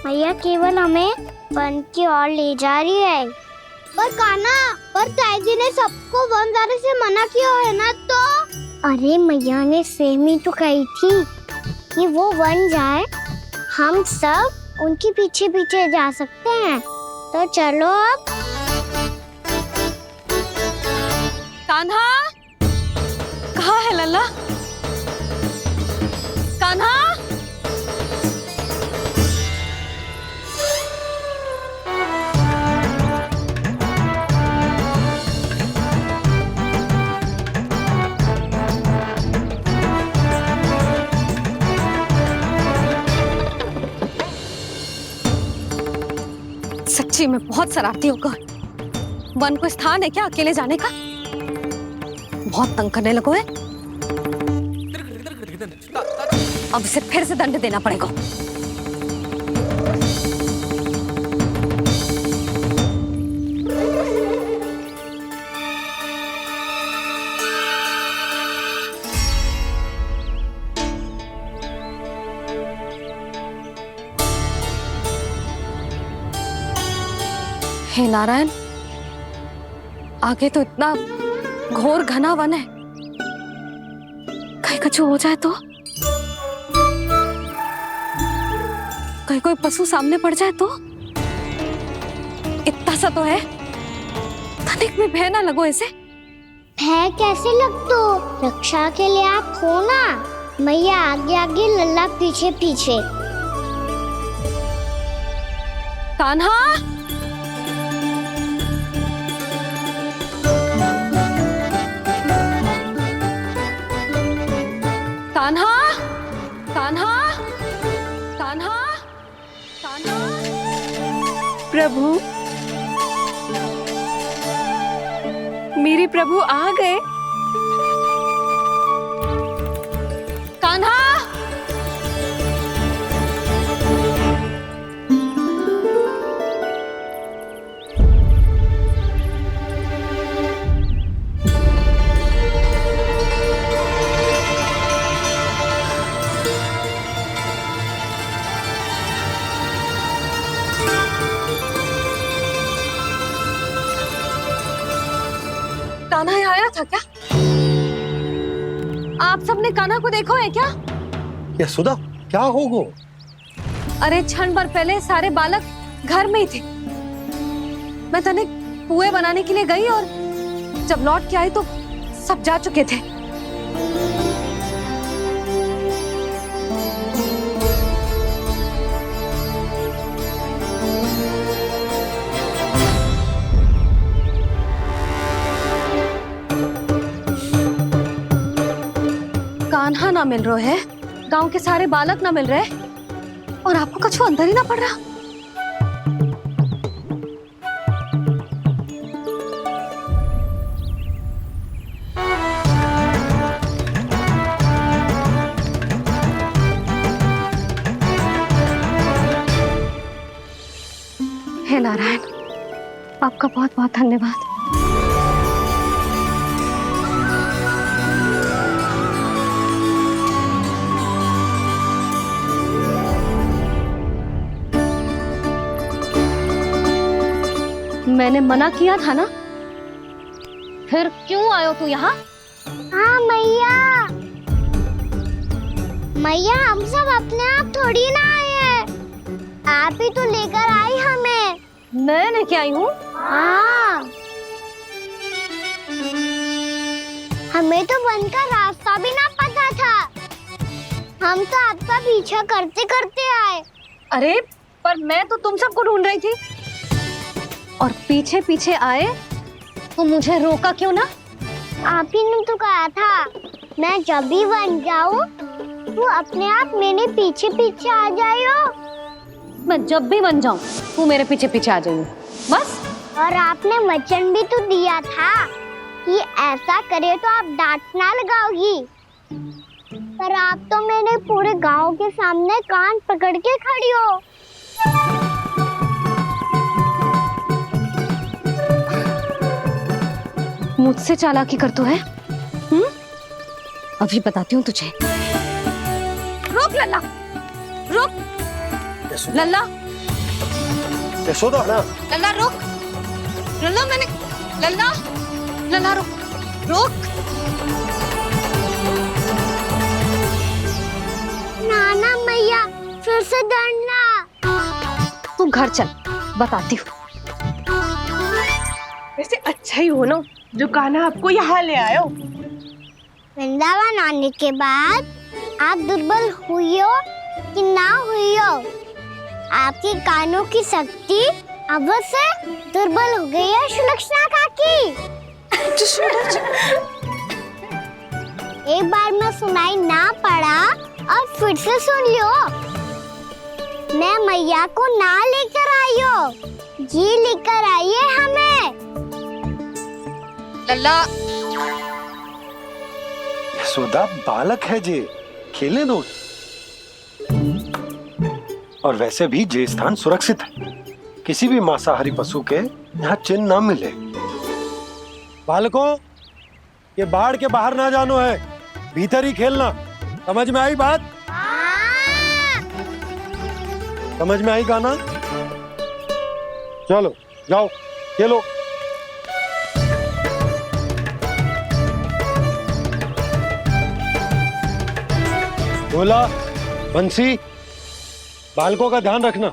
भैया केवल हमें वन की ओर ले जा रही है। पर कान्हा, पर ताई जी ने सबको वन जाने से मना किया है ना तो? अरे मैया ने सेम ही तो कही थी कि वो वन जाए, हम सब उनके पीछे पीछे जा सकते हैं। तो चलो अब। कान्हा, कहाँ है लल्ला? कान्हा! सच्ची में बहुत शरारती होगा। वन को स्थान है क्या अकेले जाने का? बहुत तंग करने लगो है। अब इसे फिर से दंड देना पड़ेगा। हे नारायण, आगे तो इतना घोर घना वन है, कहीं कुछ हो जाए तो? कहीं कोई पशु सामने पड़ जाए तो? इतना सा तो है, तनिक भी भय ना लगो इसे। भय कैसे लगतो? रक्षा के लिए आप हो ना। मैया आगे आगे, लल्ला पीछे पीछे। कान्हा, कान्हा, कान्हा, कान्हा, कान्हा। प्रभु, मेरे प्रभु आ गए। कान्हा, कान्हा यहाँ आया था क्या? आप सबने कान्हा को देखो है क्या? यशोदा, क्या होगो? अरे क्षण भर पहले सारे बालक घर में ही थे। मैं तनिक पुए बनाने के लिए गई और जब लौट के आई तो सब जा चुके थे। कान्हा ना मिल रहे है, गांव के सारे बालक ना मिल रहे, और आपको कछु अंदर ही ना पड़ रहा। हे नारायण, आपका बहुत बहुत धन्यवाद। मैंने मना किया था ना, फिर क्यों आयो तू यहाँ? हाँ मैया, मैया हम सब अपने आप थोड़ी ना आए हैं, आप ही तो लेकर आई हमें। मैं लेके आई हूँ? हाँ, हमें तो वन का रास्ता भी ना पता था, हम तो आपका पीछा करते करते आए। अरे पर मैं तो तुम सबको ढूंढ रही थी, और पीछे पीछे आए तो मुझे रोका क्यों ना? आप ही ने तो कहा था मैं जब भी बन जाऊं तू अपने आप मेरे पीछे पीछे आ जाइयो। मैं जब भी बन जाऊं तू मेरे पीछे पीछे आ जाइयो, बस। और आपने वचन भी तो दिया था कि ऐसा करे तो आप डांट ना लगाओगी, पर आप तो मेरे पूरे गांव के सामने कान पकड़ के खड़ी हो। मुझसे चालाकी करतू है? अभी बताती हूँ तुझे। रुक लल्ला, रुक लल्ला, यशोदा ना। लल्ला रुक, लल्ला मैंने, लल्ला, लल्ला रुक, रुक। नाना मैया फिर से डरना। तू घर चल, बताती हूँ। वैसे अच्छा ही हो ना जो कान्हा आपको यहाँ ले आयो। वृंदावन आने के बाद आप दुर्बल हुई हो कि ना हुई हो, आपके कानों की शक्ति अब से दुर्बल हो गई है सुलक्षणा काकी। एक बार में सुनाई ना पड़ा और फिर से सुन लियो। मैं मैया को ना लेकर आई हो, जी लेकर आइए हमें। लल्ला यशोदा बालक है जे, खेलने दो। और वैसे भी ये स्थान सुरक्षित है, किसी भी मांसाहारी पशु के यहाँ चिन्ह ना मिले। बालकों, ये बाढ़ के बाहर ना जानो है, भीतर ही खेलना। समझ में आई बात? समझ में आई गाना? चलो जाओ खेलो। बोला बंसी, बालकों का ध्यान रखना।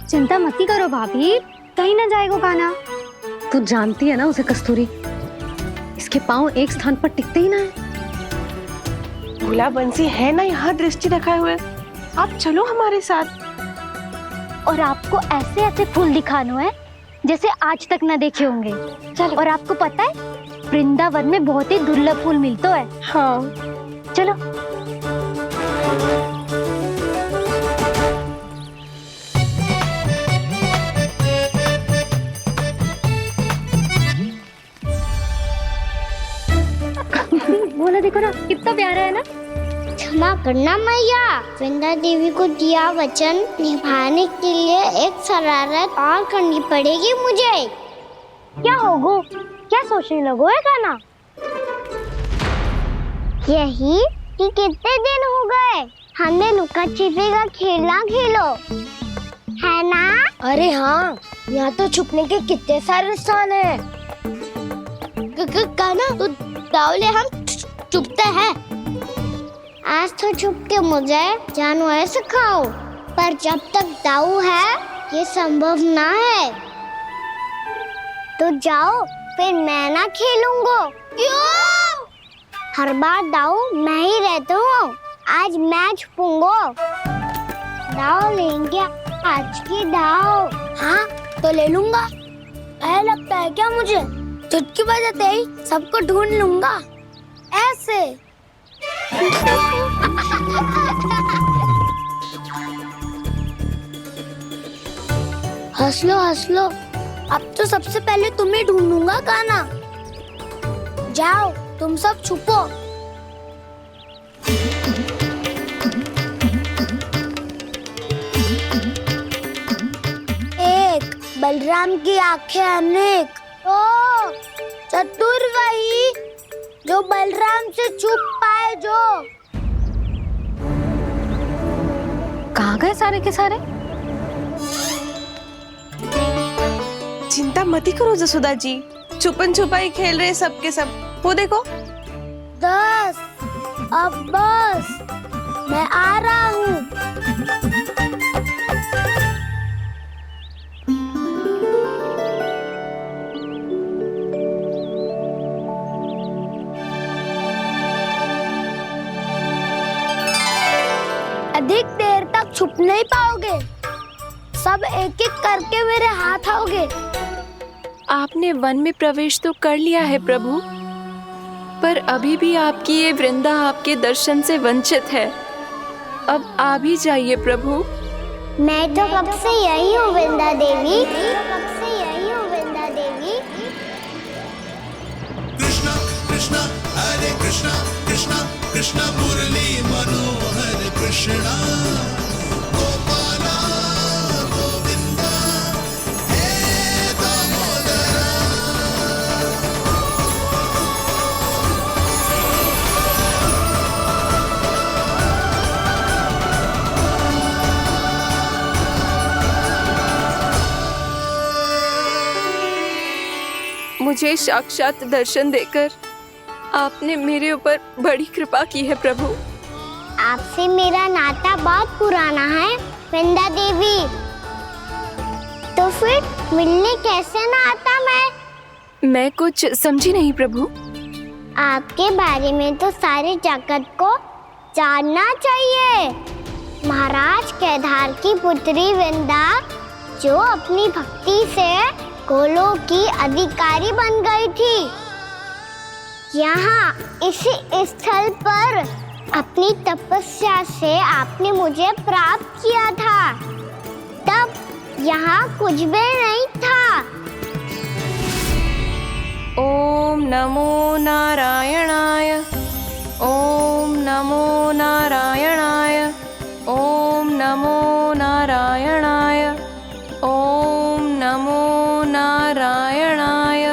चिंता मती करो भाभी, कहीं ना जाएगा काना। तू जानती है ना उसे कस्तूरी, इसके पांव एक स्थान पर टिकते ही ना है। भोला बंसी है ना यहाँ दृष्टि रखाए हुए, आप चलो हमारे साथ। और आपको ऐसे ऐसे फूल दिखानो है जैसे आज तक न देखे होंगे। चलो। और आपको पता है वृंदावन में बहुत ही दुर्लभ फूल मिलते हैं। हाँ चलो। बोला देखो ना कितना प्यारा है ना। क्षमा करना मैया, वृंदा देवी को दिया वचन निभाने के लिए एक शरारत और करनी पड़ेगी मुझे। क्या होगो, क्या सोचने लगो है काना? यही कि कितने दिन हो गए हमने लुका छिपी का खेलना खेलो, है ना? अरे हाँ, यहाँ तो छुपने के कितने सारे स्थान है। काना तो दावले हम छुपते हैं। आज तो छुप के मुझे जानवर सिखाओ, पर जब तक दाऊ है ये संभव ना है। तो जाओ, फिर मैं ना खेलूंगा। क्यों? हर बार दाऊ मैं ही रहता हूँ, आज मैं छुपूंगा। दाऊ लेंगे आज की दाऊ। हाँ तो ले लूंगा। ऐसा लगता है क्या मुझे? चुटकी बजाते ही सबको ढूंढ लूंगा ऐसे। हंस लो, अब तो सबसे पहले तुम्हें ढूंढूंगा काना। जाओ तुम सब छुपो। एक, बलराम की आंखें अनेक। ओ चतुर वही जो बलराम से छुप पाए। जो कहाँ गए सारे के सारे? चिंता मती करो जसोदा जी, छुपन छुपाई खेल रहे सब के सब। वो देखो 10, अब बस, मैं आ रहा हूँ। अधिक देर तक छुप नहीं पाओगे, सब एक एक करके मेरे हाथ आओगे। आपने वन में प्रवेश तो कर लिया है प्रभु, पर अभी भी आपकी ये वृंदा आपके दर्शन से वंचित है। अब आ भी जाइए प्रभु। मैं तो कब से यही हूँ वृंदा देवी, कब से यही हूँ वृंदा देवी। कृष्णा कृष्णा हरे कृष्णा, कृष्णा कृष्णा मुरली मनोहर कृष्णा, गोपाला गोविंदा हे दामोदरा। मुझे साक्षात दर्शन देकर आपने मेरे ऊपर बड़ी कृपा की है प्रभु। आपसे मेरा नाता बहुत पुराना है वृंदा देवी, तो फिर मिलने कैसे ना आता मैं कुछ समझी नहीं प्रभु। आपके बारे में तो सारे जगत को जानना चाहिए। महाराज केदार की पुत्री वृंदा जो अपनी भक्ति से गोलों की अधिकारी बन गई थी। यहाँ इसी स्थल पर अपनी तपस्या से आपने मुझे प्राप्त किया था, तब यहाँ कुछ भी नहीं था। ओम नमो नारायणाय, ओम नमो नारायणाय, ओम नमो नारायणाय, ओम नमो नारायणाय,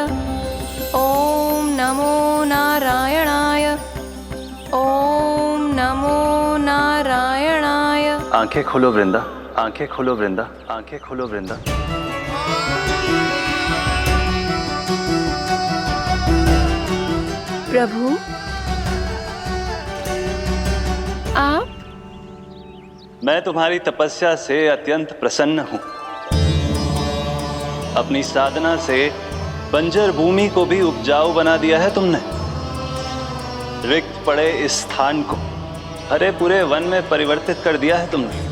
ओम नमो नारायणाय, ओम नमो नारायणाय। आंखें खोलो वृंदा, आंखें खोलो वृंदा, आंखें खोलो वृंदा। प्रभु, आप? मैं तुम्हारी तपस्या से अत्यंत प्रसन्न हूं। अपनी साधना से बंजर भूमि को भी उपजाऊ बना दिया है तुमने। रिक्त पड़े इस स्थान को हरे पूरे वन में परिवर्तित कर दिया है तुमने।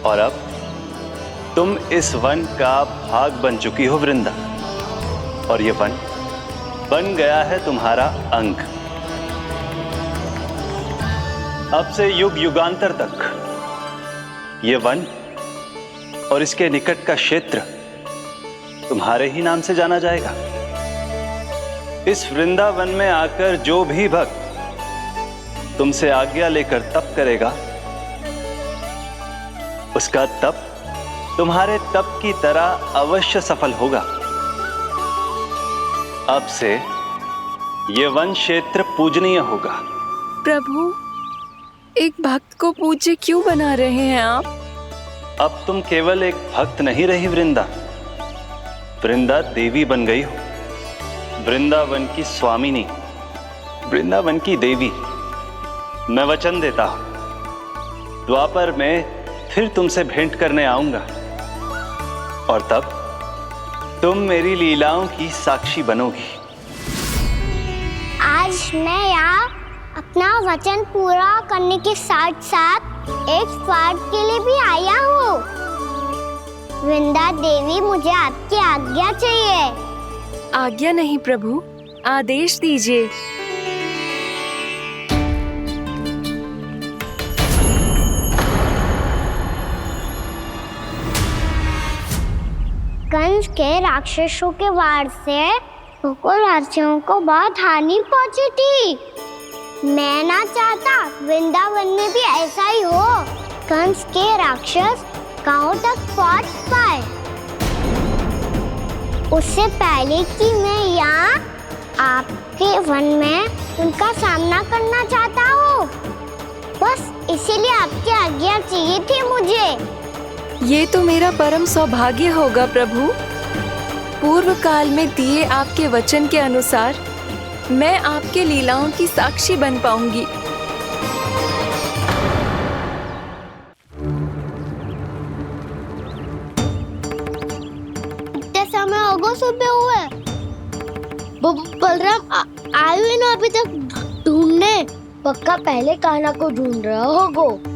और अब तुम इस वन का भाग बन चुकी हो वृंदा। और ये वन बन गया है तुम्हारा अंग। अब से युग युगांतर तक ये वन और इसके निकट का क्षेत्र तुम्हारे ही नाम से जाना जाएगा। इस वृंदावन में आकर जो भी भक्त तुमसे आज्ञा लेकर तप करेगा, उसका तप तुम्हारे तप की तरह अवश्य सफल होगा। अब से ये वन क्षेत्र पूजनीय होगा। प्रभु, एक भक्त को पूज्य क्यों बना रहे हैं आप? अब तुम केवल एक भक्त नहीं रही वृंदा, वृंदा देवी बन गई हो। वृंदावन की स्वामिनी, वृंदावन की देवी। मैं वचन देता हूं, द्वापर में फिर तुमसे भेंट करने आऊंगा और तब तुम मेरी लीलाओं की साक्षी बनोगी। आज मैं यहाँ अपना वचन पूरा करने के साथ साथ एक स्वार्थ के लिए भी आया हूँ। वृंदा देवी, मुझे आपकी आज्ञा चाहिए। आज्ञा नहीं प्रभु, आदेश दीजिए। कंस के राक्षसों के वार से गोकुलवासियों को बहुत हानि पहुंची थी। मैं ना चाहता वृंदावन में भी ऐसा ही हो। कंस के राक्षस गांव तक पहुंच पाए, उससे पहले कि मैं यहाँ आपके वन में उनका सामना करना चाहता हूँ। बस इसीलिए आपकी आज्ञा चाहिए थी मुझे। ये तो मेरा परम सौभाग्य होगा प्रभु। पूर्व काल में दिए आपके वचन के अनुसार मैं आपके लीलाओं की साक्षी बन पाऊंगी। इतना समय होगा सुबह हुए। बलराम आए हुए ना अभी तक ढूंढने। पक्का पहले कान्हा को ढूंढ रहा होगा।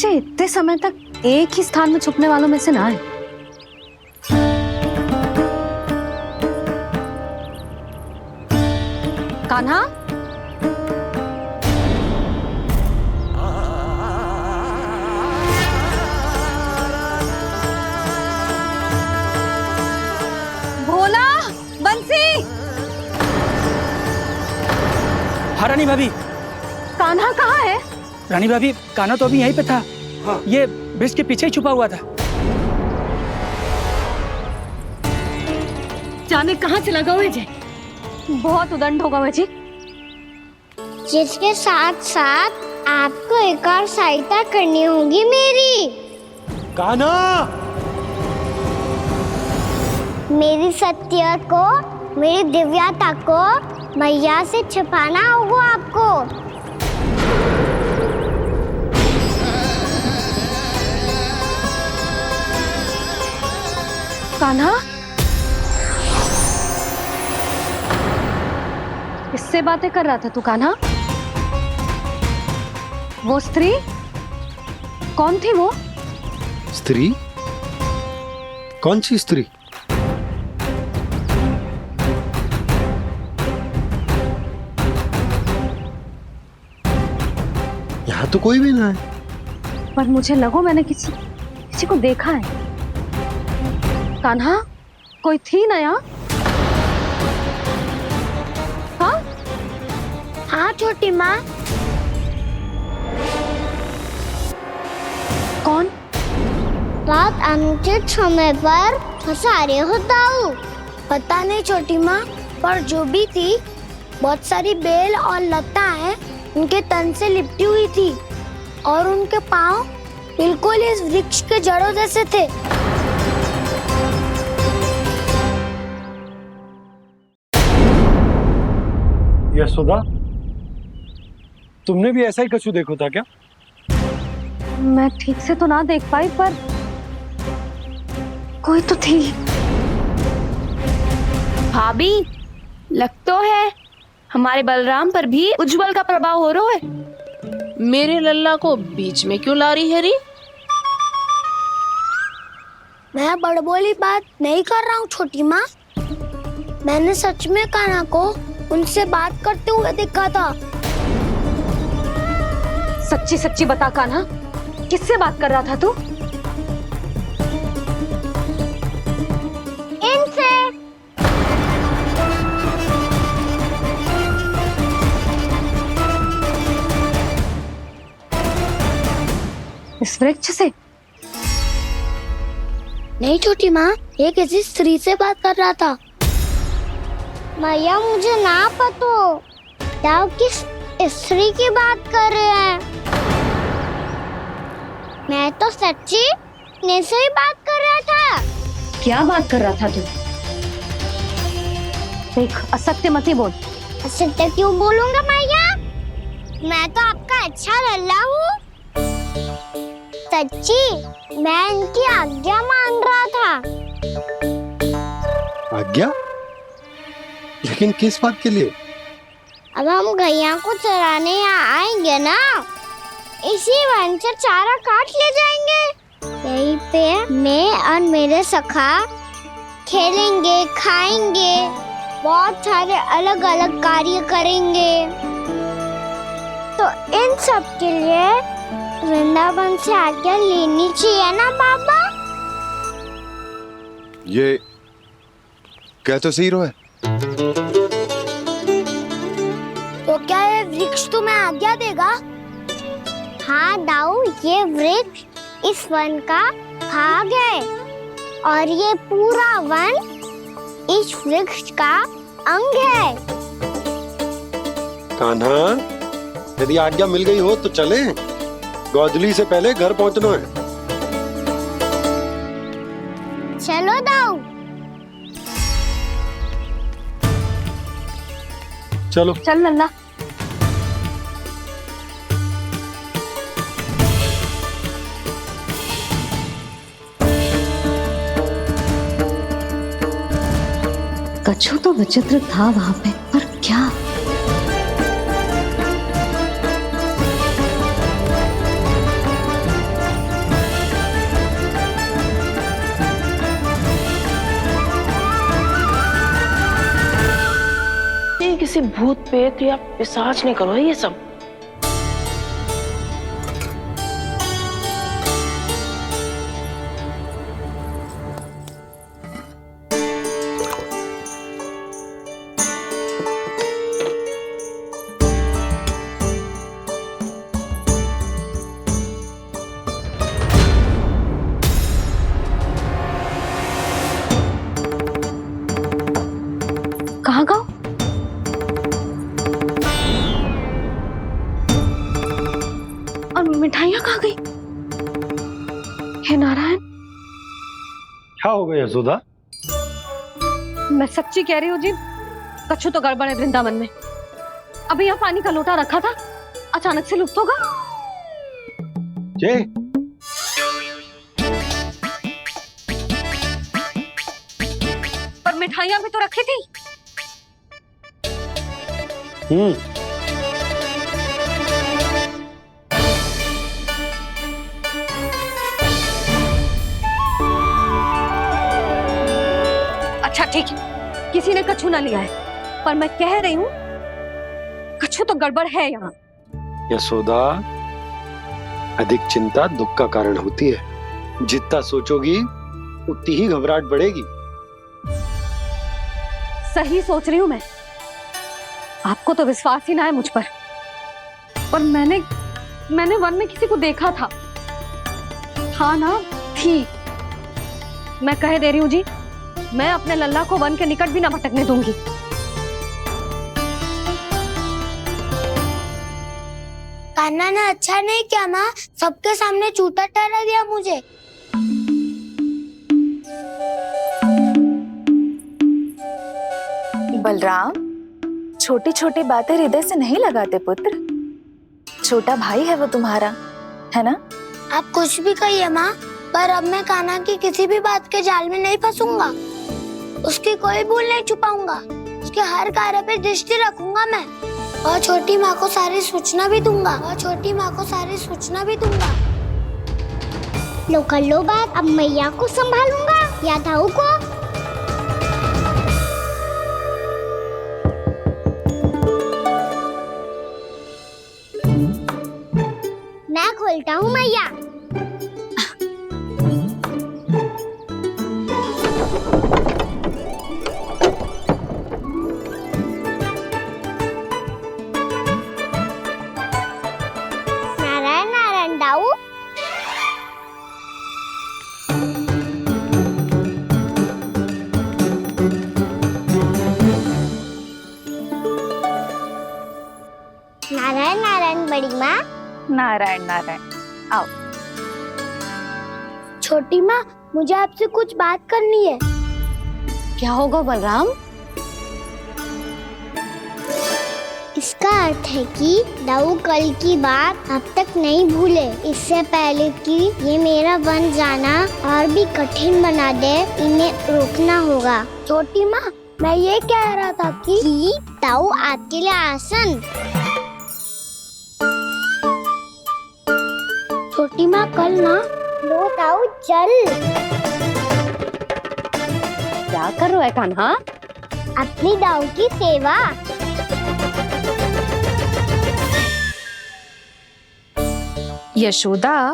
इतने समय तक एक ही स्थान में छुपने वालों में से ना है। कान्हा, भोला, बंसी। हाँ रानी भाभी। कान्हा कहाँ है? रानी भाभी, कान्हा तो अभी यहीं पे था। हाँ। ये ब्रिज के पीछे ही छुपा हुआ था। जाने कहाँ से लगा हुआ है। बहुत उदंड होगा जी। जिसके साथ साथ आपको एक और सहायता करनी होगी मेरी। कान्हा, मेरी सत्य को, मेरी दिव्यता को मैया से छिपाना होगा आपको। कान्हा, किससे बातें कर रहा था तू कान्हा? वो स्त्री कौन थी? वो स्त्री? कौन सी स्त्री? यहाँ तो कोई भी ना है। पर मुझे लगो मैंने किसी को देखा है। कान्हा, कोई थी ना यहाँ? हाँ हाँ छोटी माँ। कौन? रात अनुचित समय पर फंसा रहे हो दाऊ। पता नहीं छोटी माँ, पर जो भी थी बहुत सारी बेल और लता है उनके तन से लिपटी हुई थी और उनके पाँव बिल्कुल इस वृक्ष के जड़ों जैसे थे। यशोदा, तुमने भी ऐसा ही कछू देखो था क्या? मैं ठीक से तो ना देख पाई, पर कोई तो थी। भाभी, लग तो है हमारे बलराम पर भी उज्जवल का प्रभाव हो रहा है। मेरे लल्ला को बीच में क्यों ला रही है री? मैं बड़बोली बात नहीं कर रहा हूँ छोटी माँ। मैंने सच में कान्हा को उनसे बात करते हुए देखा था। सच्ची सच्ची बता कान्हा, किससे बात कर रहा था तू? इनसे। इस वृक्ष से? नहीं छोटी माँ, ये किसी स्त्री से बात कर रहा था। मैया मुझे ना पतो दाऊ किस स्त्री की बात कर रहे हैं। मैं तो सच्ची ने से ही बात कर रहा था। क्या बात कर रहा था तू? देख, असत्य मत ही बोल। असत्य क्यों बोलूंगा मैया? मैं तो आपका अच्छा लल्ला हूँ। सच्ची मैं इनकी आज्ञा मान रहा था। आज्ञा? लेकिन किस बात के लिए? अब हम गैया को चराने यहाँ आएंगे ना, इसी वन से चारा काट ले जाएंगे। यहीं पे मैं और मेरे सखा खेलेंगे, खाएंगे, बहुत सारे अलग अलग कार्य करेंगे। तो इन सब के लिए वृंदावन से आज्ञा लेनी चाहिए ना बाबा? ये क्या तो सही रो है। तो क्या ये वृक्ष तुम्हें आज्ञा देगा? हाँ दाऊ, ये वृक्ष इस वन का भाग है और ये पूरा वन इस वृक्ष का अंग है। कान्हा, यदि आज्ञा मिल गई हो तो चले। गोधली से पहले घर पहुंचना है। चलो दाऊ। चलो चल लल्ला। कछु तो विचित्र था वहां पे, पर क्या? किसी भूत पेत या पिशाच ने करो ये सब। कहाँ गाँव? मिठाइयाँ कहाँ गई? हे नारायण! क्या हो गया यशोदा? मैं सच्ची कह रही हूँ जी, कछु तो गड़बड़ है वृंदावन में। अभी यहाँ पानी का लोटा रखा था, अचानक से लुप्त होगा। जय, पर मिठाइयाँ भी तो रखी थी। अच्छा ठीक है, किसी ने कछु ना लिया है, पर मैं कह रही हूँ कछु तो गड़बड़ है यहाँ। यशोदा, अधिक चिंता दुख का कारण होती है। जितना सोचोगी उतनी ही घबराहट बढ़ेगी। सही सोच रही हूँ मैं। आपको तो विश्वास ही ना है मुझ पर मैंने वन में किसी को देखा था। हाँ ना, थी। मैं कह दे रही हूँ जी, मैं अपने लल्ला को वन के निकट भी ना भटकने दूंगी। कान्हा ने अच्छा नहीं किया माँ, सबके सामने झूठा ठहरा दिया मुझे। बलराम, छोटी छोटी बातें हृदय से नहीं लगाते पुत्र। छोटा भाई है वो तुम्हारा, है ना? आप कुछ भी कहिए माँ, पर अब मैं कान्हा की किसी भी बात के जाल में नहीं फंसूंगा। उसकी कोई भूल नहीं छुपाऊंगा। उसके हर कार्य पे दृष्टि रखूंगा मैं, और छोटी माँ को सारी सूचना भी दूंगा। लो कर लो बात। अब मैया को संभालूंगा या दाऊ को? मैं खोलता हूँ मैया। नारायण नारायण दाऊ। नारायण नारायण बड़ी माँ। नारायण नारायण, आओ। छोटी माँ, मुझे आपसे कुछ बात करनी है। क्या होगा बलराम? इसका अर्थ है कि दाऊ कल की बात अब तक नहीं भूले। इससे पहले कि ये मेरा वन जाना और भी कठिन बना दे, इन्हें रोकना होगा। छोटी माँ, मैं ये कह रहा था कि दाऊ आपके लिए आसन। छोटी माँ, कल ना लो दाऊ चल। क्या कर रहा है कान्हा? अपनी दाऊ की सेवा। यशोदा,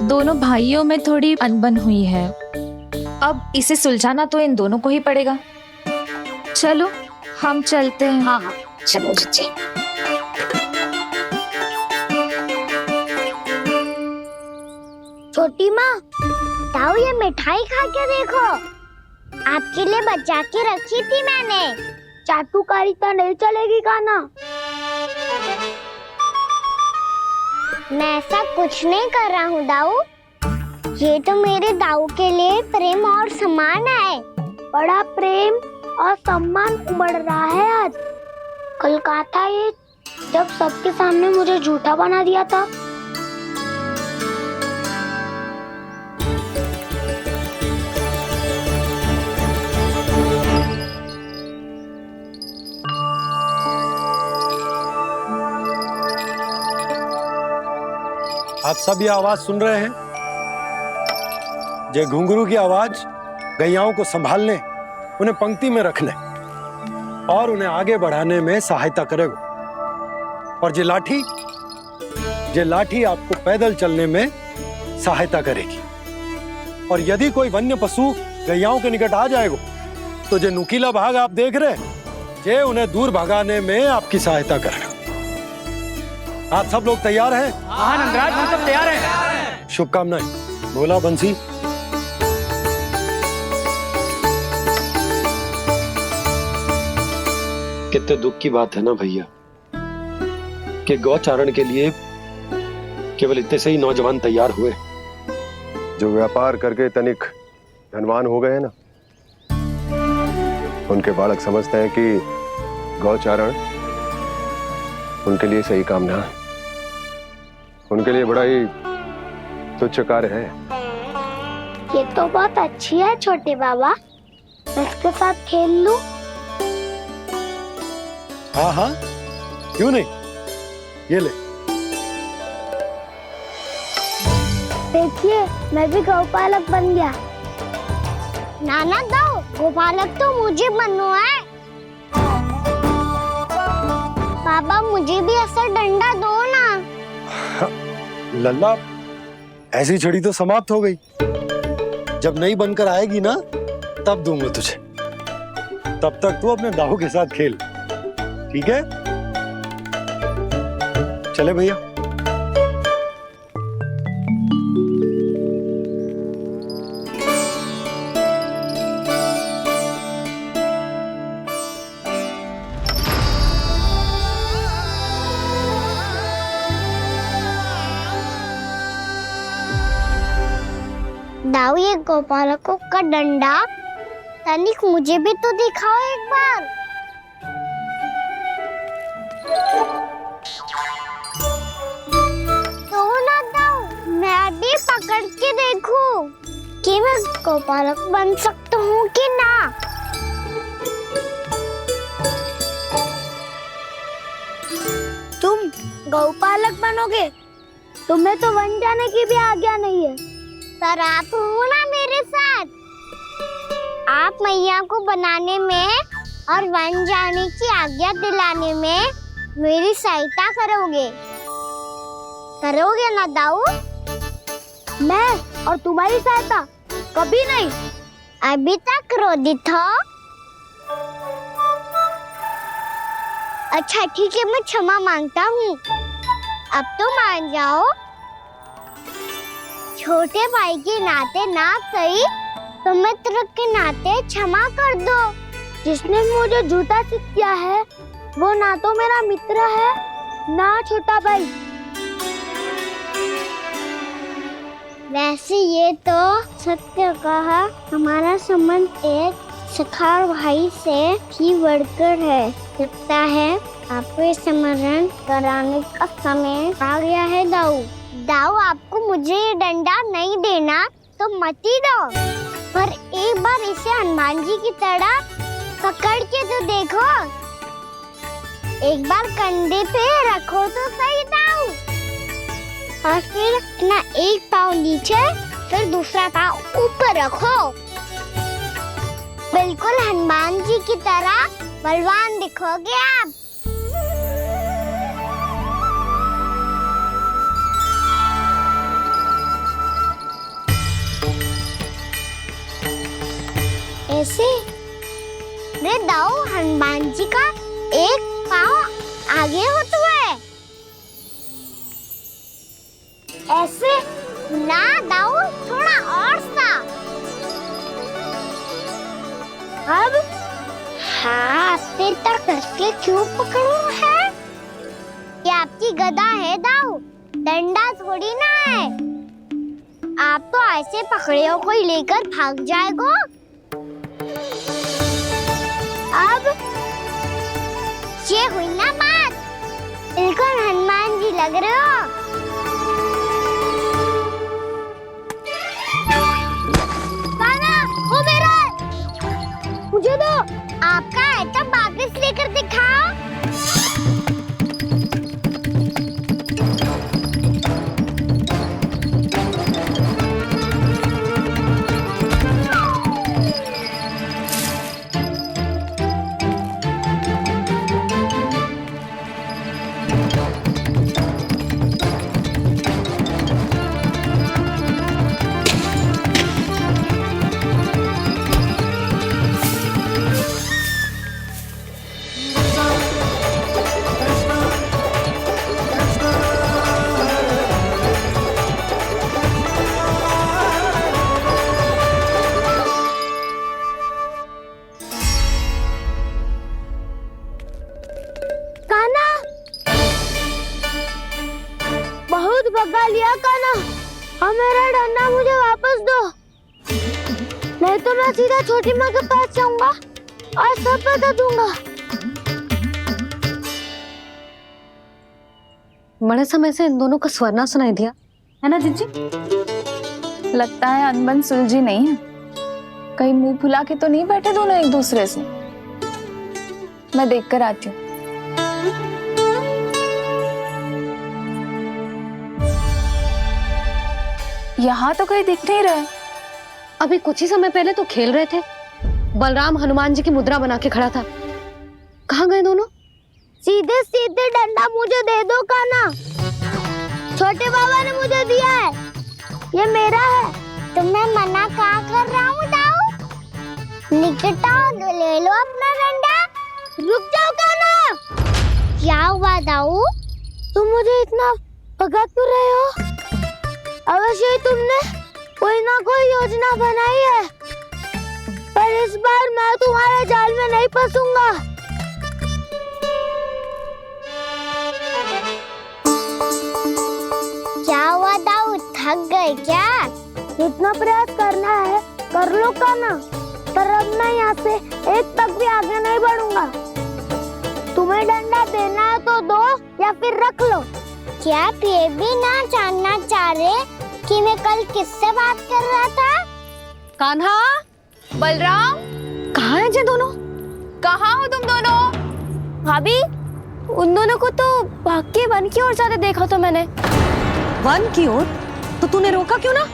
दोनों भाइयों में थोड़ी अनबन हुई है। अब इसे सुलझाना तो इन दोनों को ही पड़ेगा। चलो हम चलते हैं। हाँ हाँ, चलो चचे। छोटी माँ, दाऊ ये मिठाई खा के देखो, आपके लिए बचा के रखी थी मैंने। चाटुकारिता नहीं चलेगी कान्हा। मैं ऐसा कुछ नहीं कर रहा हूँ दाऊ। ये तो मेरे दाऊ के लिए प्रेम और सम्मान है। बड़ा प्रेम और सम्मान उमड़ रहा है आज। कल कहा था ये, जब सबके सामने मुझे झूठा बना दिया था। आप सब ये आवाज सुन रहे हैं? ये घुंघरू की आवाज गैयाओं को संभालने, उन्हें पंक्ति में रखने और उन्हें आगे बढ़ाने में सहायता करेगा। और ये लाठी आपको पैदल चलने में सहायता करेगी। और यदि कोई वन्य पशु गैयाओं के निकट आ जाएगा तो जो नुकीला भाग आप देख रहे हैं, ये उन्हें दूर भगाने में आपकी सहायता करेगा। आप सब लोग तैयार हैं? हाँ नंदराज, हम सब तैयार हैं। शुभकामनाएं। भोला, बंसी। कितने दुख की बात है ना भैया कि गौचारण के लिए केवल इतने से ही नौजवान तैयार हुए। जो व्यापार करके तनिक धनवान हो गए ना, उनके बालक समझते हैं कि गौचारण उनके लिए सही काम ना है। उनके लिए बड़ा ही तुच्छ कार्य है। ये तो बहुत अच्छी है छोटे बाबा, मैं इसके साथ खेल लूं? हाँ हाँ, क्यों नहीं। ये ले। देखिए, मैं भी गौपालक बन गया। नाना दाऊ, गौपालक तो मुझे बनना है। बाबा मुझे भी ऐसा डंडा दो ना। लल्ला, ऐसी छड़ी तो समाप्त हो गई। जब नई बनकर आएगी ना तब दूंगा तुझे। तब तक तू अपने दाऊ के साथ खेल, ठीक है? चले भैया। दाऊ, ये गोपालकों का डंडा तनिक मुझे भी तो दिखाओ एक बार। तो ना दाऊ, मैं भी पकड़ के देखूं कि मैं गोपालक बन सकता हूँ कि ना। तुम गौपालक बनोगे? तुम्हें तो वन जाने की भी आज्ञा नहीं है। पर आप हो ना मेरे साथ। आप मैया को बनाने में और वन जाने की आज्ञा दिलाने में मेरी सहायता करोगे ना दाऊ? मैं और तुम्हारी सहायता कभी नहीं। अभी तक क्रोधित हो? अच्छा ठीक है, मैं क्षमा मांगता हूँ। अब तो मान जाओ। छोटे भाई के नाते ना सही तो मित्र के नाते क्षमा कर दो। जिसने मुझे झूठा सिद्ध किया है वो ना तो मेरा मित्र है ना छोटा भाई। वैसे ये तो सत्य कहा, हमारा संबंध एक सखा भाई से भी बढ़कर है। लगता है आपको स्मरण कराने का समय आ गया है दाऊ। दाऊ, आपको मुझे ये डंडा नहीं देना तो मत ही दो, पर एक बार इसे हनुमान जी की तरह पकड़ के तो देखो। एक बार कंधे पे रखो तो सही दाऊ, और फिर अपना एक पाँव नीचे फिर दूसरा पाँव ऊपर रखो। बिल्कुल हनुमान जी की तरह बलवान दिखोगे आप। ऐसे रे दाऊ, हनुमान जी का एक पाँव आगे होता है। ऐसे ना दाऊ, थोड़ा और सा। अब हाथ पे तक कसके क्यों पकड़ो है? ये आपकी गदा है दाऊ, डंडा थोड़ी ना है। आप तो ऐसे पकड़े हो कोई लेकर भाग जाएगा। अब ये हुई ना बात, बिल्कुल हनुमान जी लग रहे हो। कान्हा, वो मेरा है। मुझे दो। आपका है तो वापस लेकर दिखाओ। भगा लिया कान्हा, अब मेरा डंडा मुझे वापस दो, नहीं तो मैं सीधा छोटी माँ के पास जाऊंगा और सब बता दूंगा। बड़े समय से इन दोनों का स्वर ना सुनाई दिया, है ना जीजी? लगता है अनबन सुलझी नहीं है। कहीं मुंह फुला के तो नहीं बैठे दोनों एक दूसरे से। मैं देख कर आती हूँ। यहाँ तो कहीं दिख नहीं रहा। अभी कुछ ही समय पहले तो खेल रहे थे। बलराम हनुमान जी की मुद्रा बना के खड़ा था। कहाँ गए दोनों? सीधे सीधे डंडा मुझे दे दो कान्हा। छोटे बाबा ने मुझे दिया है, ये मेरा है। तो मैं मना क्या कर रहा हूँ दाऊ? निकटाओ ले लो अपना डंडा। रुक जाओ कान्हा। क्या हुआ दाऊ? तुम मुझे इतना भगा क्यों रहे हो? अवश्य ही तुमने कोई ना कोई योजना बनाई है, पर इस बार मैं तुम्हारे जाल में नहीं फंसूंगा। क्या हुआ दाऊ, थक गए क्या? जितना प्रयास करना है कर लो कान्हा, पर अब मैं यहाँ से एक तक भी आगे नहीं बढ़ूंगा। तुम्हें डंडा देना है तो दो या फिर रख लो। क्या आप ये भी ना जानना चाह रहे कि मैं कल किससे बात कर रहा था? कान्हा, बलराम, कहाँ हैं ये दोनों? कहाँ हो तुम दोनों? भाभी, उन दोनों को तो भाग के वन की ओर जाते देखा तो मैंने। वन की ओर? तो तूने रोका क्यों ना?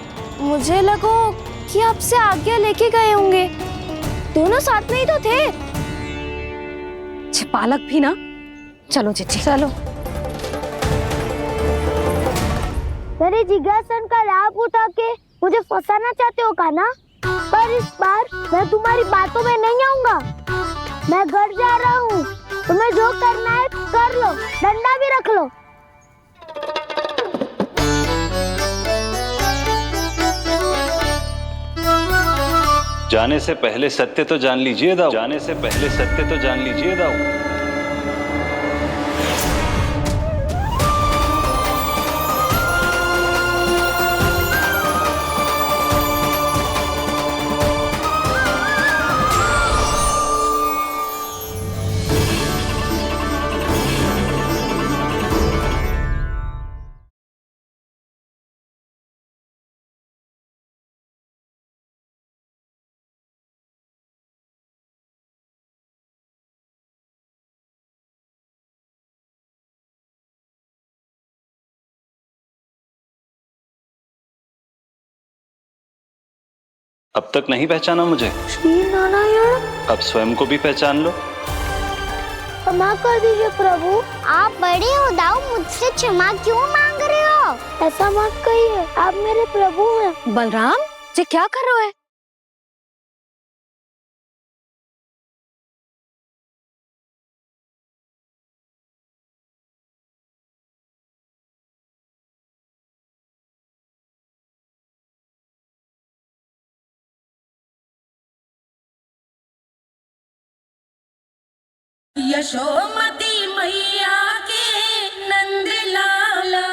मुझे लगो कि आपसे आज्ञा लेके गए होंगे। दोनों साथ में ही तो थे। पालक भी ना। चलो जीजी, चलो। मेरे जिज्ञासन का लाभ उठा के मुझे फंसाना चाहते हो कान्हा? पर इस बार मैं तुम्हारी बातों में नहीं आऊंगा। मैं घर जा रहा हूँ, तुम्हें जो करना है कर लो, डंडा भी रख लो। जाने से पहले सत्य तो जान लीजिए दाऊ। जाने से पहले सत्य तो जान लीजिए दाऊ। अब तक नहीं पहचाना मुझे? श्री नारायण। अब स्वयं को भी पहचान लो। क्षमा कर दीजिए प्रभु। आप बड़े हो दाऊ, मुझसे क्षमा क्यों मांग रहे हो? ऐसा मत कहिए, आप मेरे प्रभु हैं। बलराम, ये क्या कर रहे हो? यशोमती मैया के नंद लाला।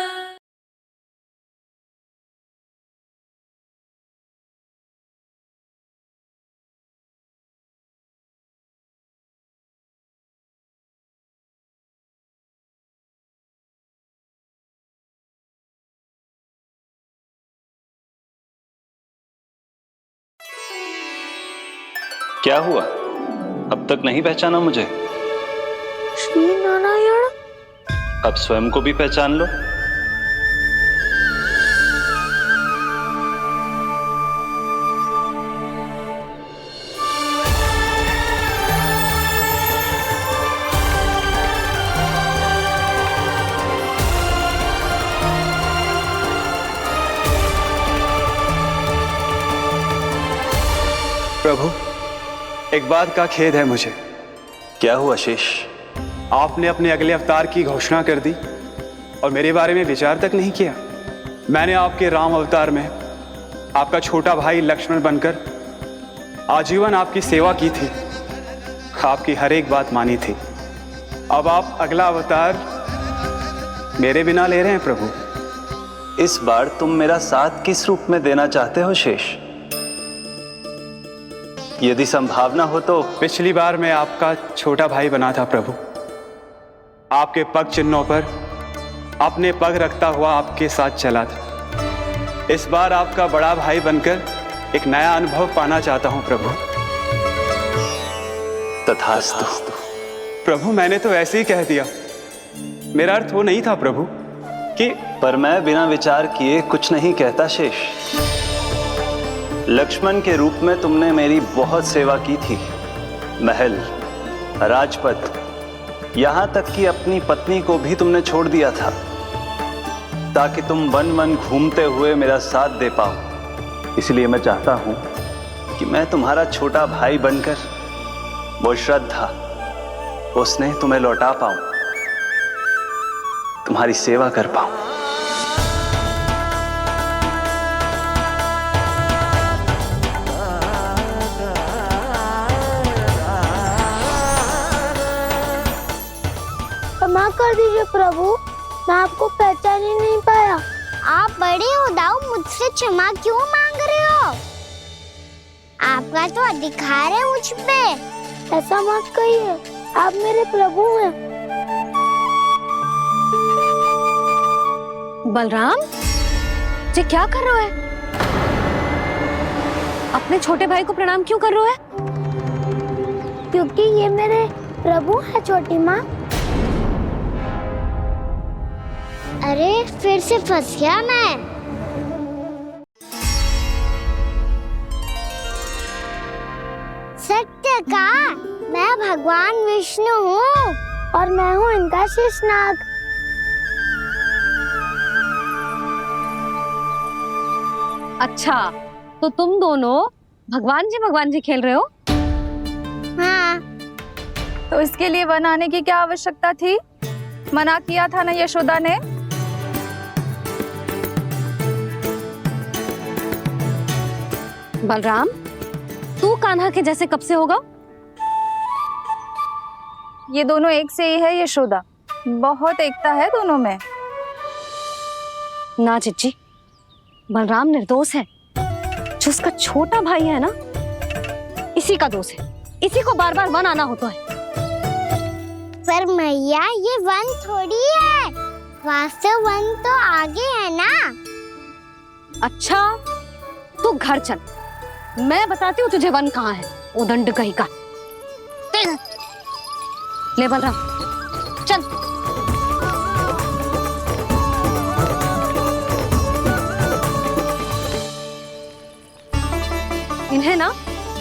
क्या हुआ? अब तक नहीं पहचाना मुझे? श्री नारायण। अब स्वयं को भी पहचान लो। प्रभु, एक बात का खेद है मुझे। क्या हुआ शेष? आपने अपने अगले अवतार की घोषणा कर दी और मेरे बारे में विचार तक नहीं किया। मैंने आपके राम अवतार में आपका छोटा भाई लक्ष्मण बनकर आजीवन आपकी सेवा की थी, आपकी हर एक बात मानी थी। अब आप अगला अवतार मेरे बिना ले रहे हैं प्रभु। इस बार तुम मेरा साथ किस रूप में देना चाहते हो शेष? यदि संभावना हो तो। पिछली बार मैं आपका छोटा भाई बना था प्रभु, आपके पग चिन्हों पर अपने पग रखता हुआ आपके साथ चला था। इस बार आपका बड़ा भाई बनकर एक नया अनुभव पाना चाहता हूं प्रभु। तथास्तु। प्रभु, मैंने तो ऐसे ही कह दिया, मेरा अर्थ वो नहीं था प्रभु कि। पर मैं बिना विचार किए कुछ नहीं कहता शेष। लक्ष्मण के रूप में तुमने मेरी बहुत सेवा की थी। महल, राजपद, यहां तक कि अपनी पत्नी को भी तुमने छोड़ दिया था। ताकि तुम वन वन घूमते हुए मेरा साथ दे पाओ। इसलिए मैं चाहता हूं कि मैं तुम्हारा छोटा भाई बनकर वो श्रद्धा, वो स्नेह तुम्हें लौटा पाऊं, तुम्हारी सेवा कर पाऊं। क्षमा कर दीजिए प्रभु, मैं आपको पहचान ही नहीं पाया। आप बड़े हो दाऊ, मुझसे क्षमा क्यों मांग रहे हो? आपका तो अधिकार है मुझ पे। ऐसा मत कहिए, आप मेरे प्रभु हैं। बलराम जी क्या कर रहे हो? अपने छोटे भाई को प्रणाम क्यों कर रहे हो? क्योंकि ये मेरे प्रभु है छोटी माँ। अरे फिर से फंस गया मैं। सत्य का, मैं भगवान विष्णु हूँ और मैं हूँ इनका शेषनाग। अच्छा, तो तुम दोनों भगवान जी खेल रहे हो? हाँ। तो इसके लिए वन आने की क्या आवश्यकता थी? मना किया था ना यशोदा ने। बलराम, तू कान्हा के जैसे कब से होगा? ये दोनों एक से ही है यशोदा, बहुत एकता है दोनों में। ना चिच्ची, बलराम निर्दोष है। जो उसका छोटा भाई है ना, इसी का दोष है। इसी को बार बार वन आना होता है। पर मैया, ये वन थोड़ी है, वास्तव वन तो आगे है ना। अच्छा, तू घर चल, मैं बताती हूँ तुझे वन कहाँ है। उदंड कहीं का। ले बलराम, चल। इन्हें ना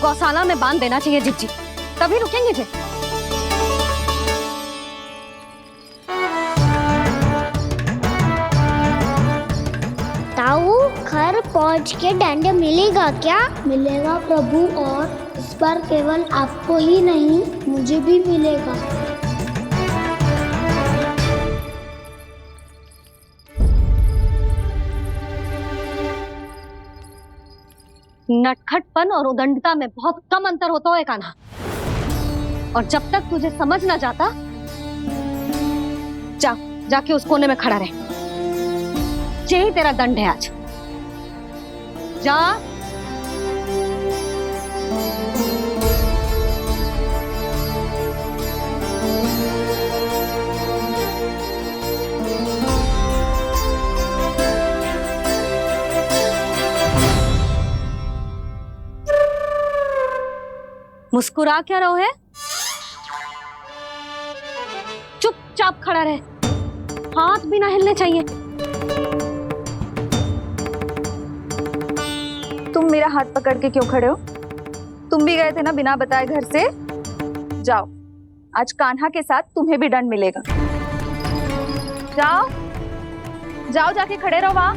गौशाला में बांध देना चाहिए जिज्जी, तभी रुकेंगे जे। ताऊ, घर पहुँच के दंड मिलेगा क्या? मिलेगा प्रभु, और इस बार केवल आपको ही नहीं, मुझे भी मिलेगा। नटखटपन और उदंडता में बहुत कम अंतर होता है कान्हा, और जब तक तुझे समझ ना जाता, जाके उस कोने में खड़ा रहे। यही तेरा दंड है आज। जा। मुस्कुरा क्या रहो है? चुपचाप खड़ा रहे, हाथ भी ना हिलने चाहिए। तुम मेरा हाथ पकड़ के क्यों खड़े हो? तुम भी गए थे ना बिना बताए घर से। जाओ, आज कान्हा के साथ तुम्हें भी दंड मिलेगा। जाओ जाओ, जाके खड़े रहो वहां।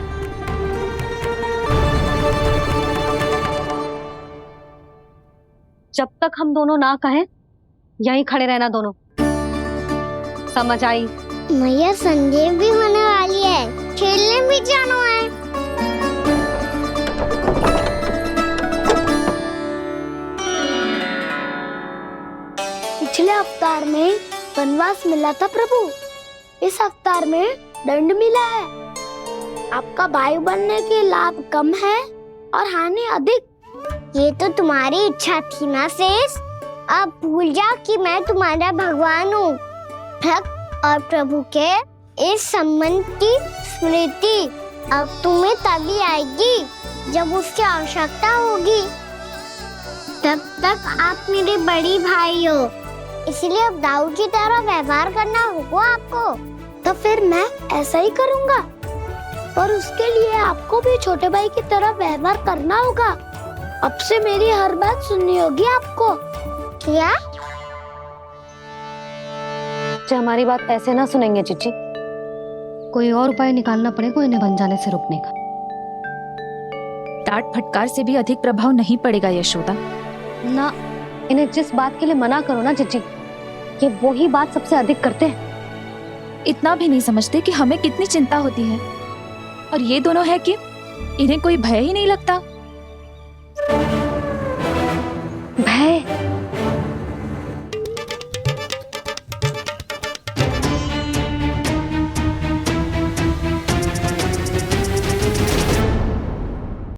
जब तक हम दोनों ना कहें, यहीं खड़े रहना दोनों। समझ आई? मैया, संध्या भी होने वाली है, खेलने भी जाना है। पिछले अवतार में वनवास मिला था प्रभु, इस अवतार में दंड मिला है। आपका भाई बनने के लाभ कम है और हानि अधिक। ये तो तुम्हारी इच्छा थी ना शेष। अब भूल जा कि मैं तुम्हारा भगवान हूँ। भक्त और प्रभु के इस संबंध की स्मृति अब तुम्हें तभी आएगी जब उसकी आवश्यकता होगी। तब तक आप मेरे बड़ी भाई हो, इसलिए अब दाऊ की तरह व्यवहार करना होगा आपको। तो फिर मैं ऐसा ही करूँगा, पर उसके लिए आपको भी छोटे भाई की तरह व्यवहार करना होगा। अब से मेरी हर बात सुननी होगी आपको। क्या? हमारी बात ऐसे ना सुनेंगे चिच्ची, कोई और उपाय निकालना पड़ेगा इन्हें बन जाने से रुकने का। डांट फटकार से भी अधिक प्रभाव नहीं पड़ेगा यशोदा। ना, इन्हें जिस बात के लिए मना करो ना जीजी, ये वही बात सबसे अधिक करते हैं। इतना भी नहीं समझते कि हमें कितनी चिंता होती है, और ये दोनों है कि इन्हें कोई भय ही नहीं लगता। भय?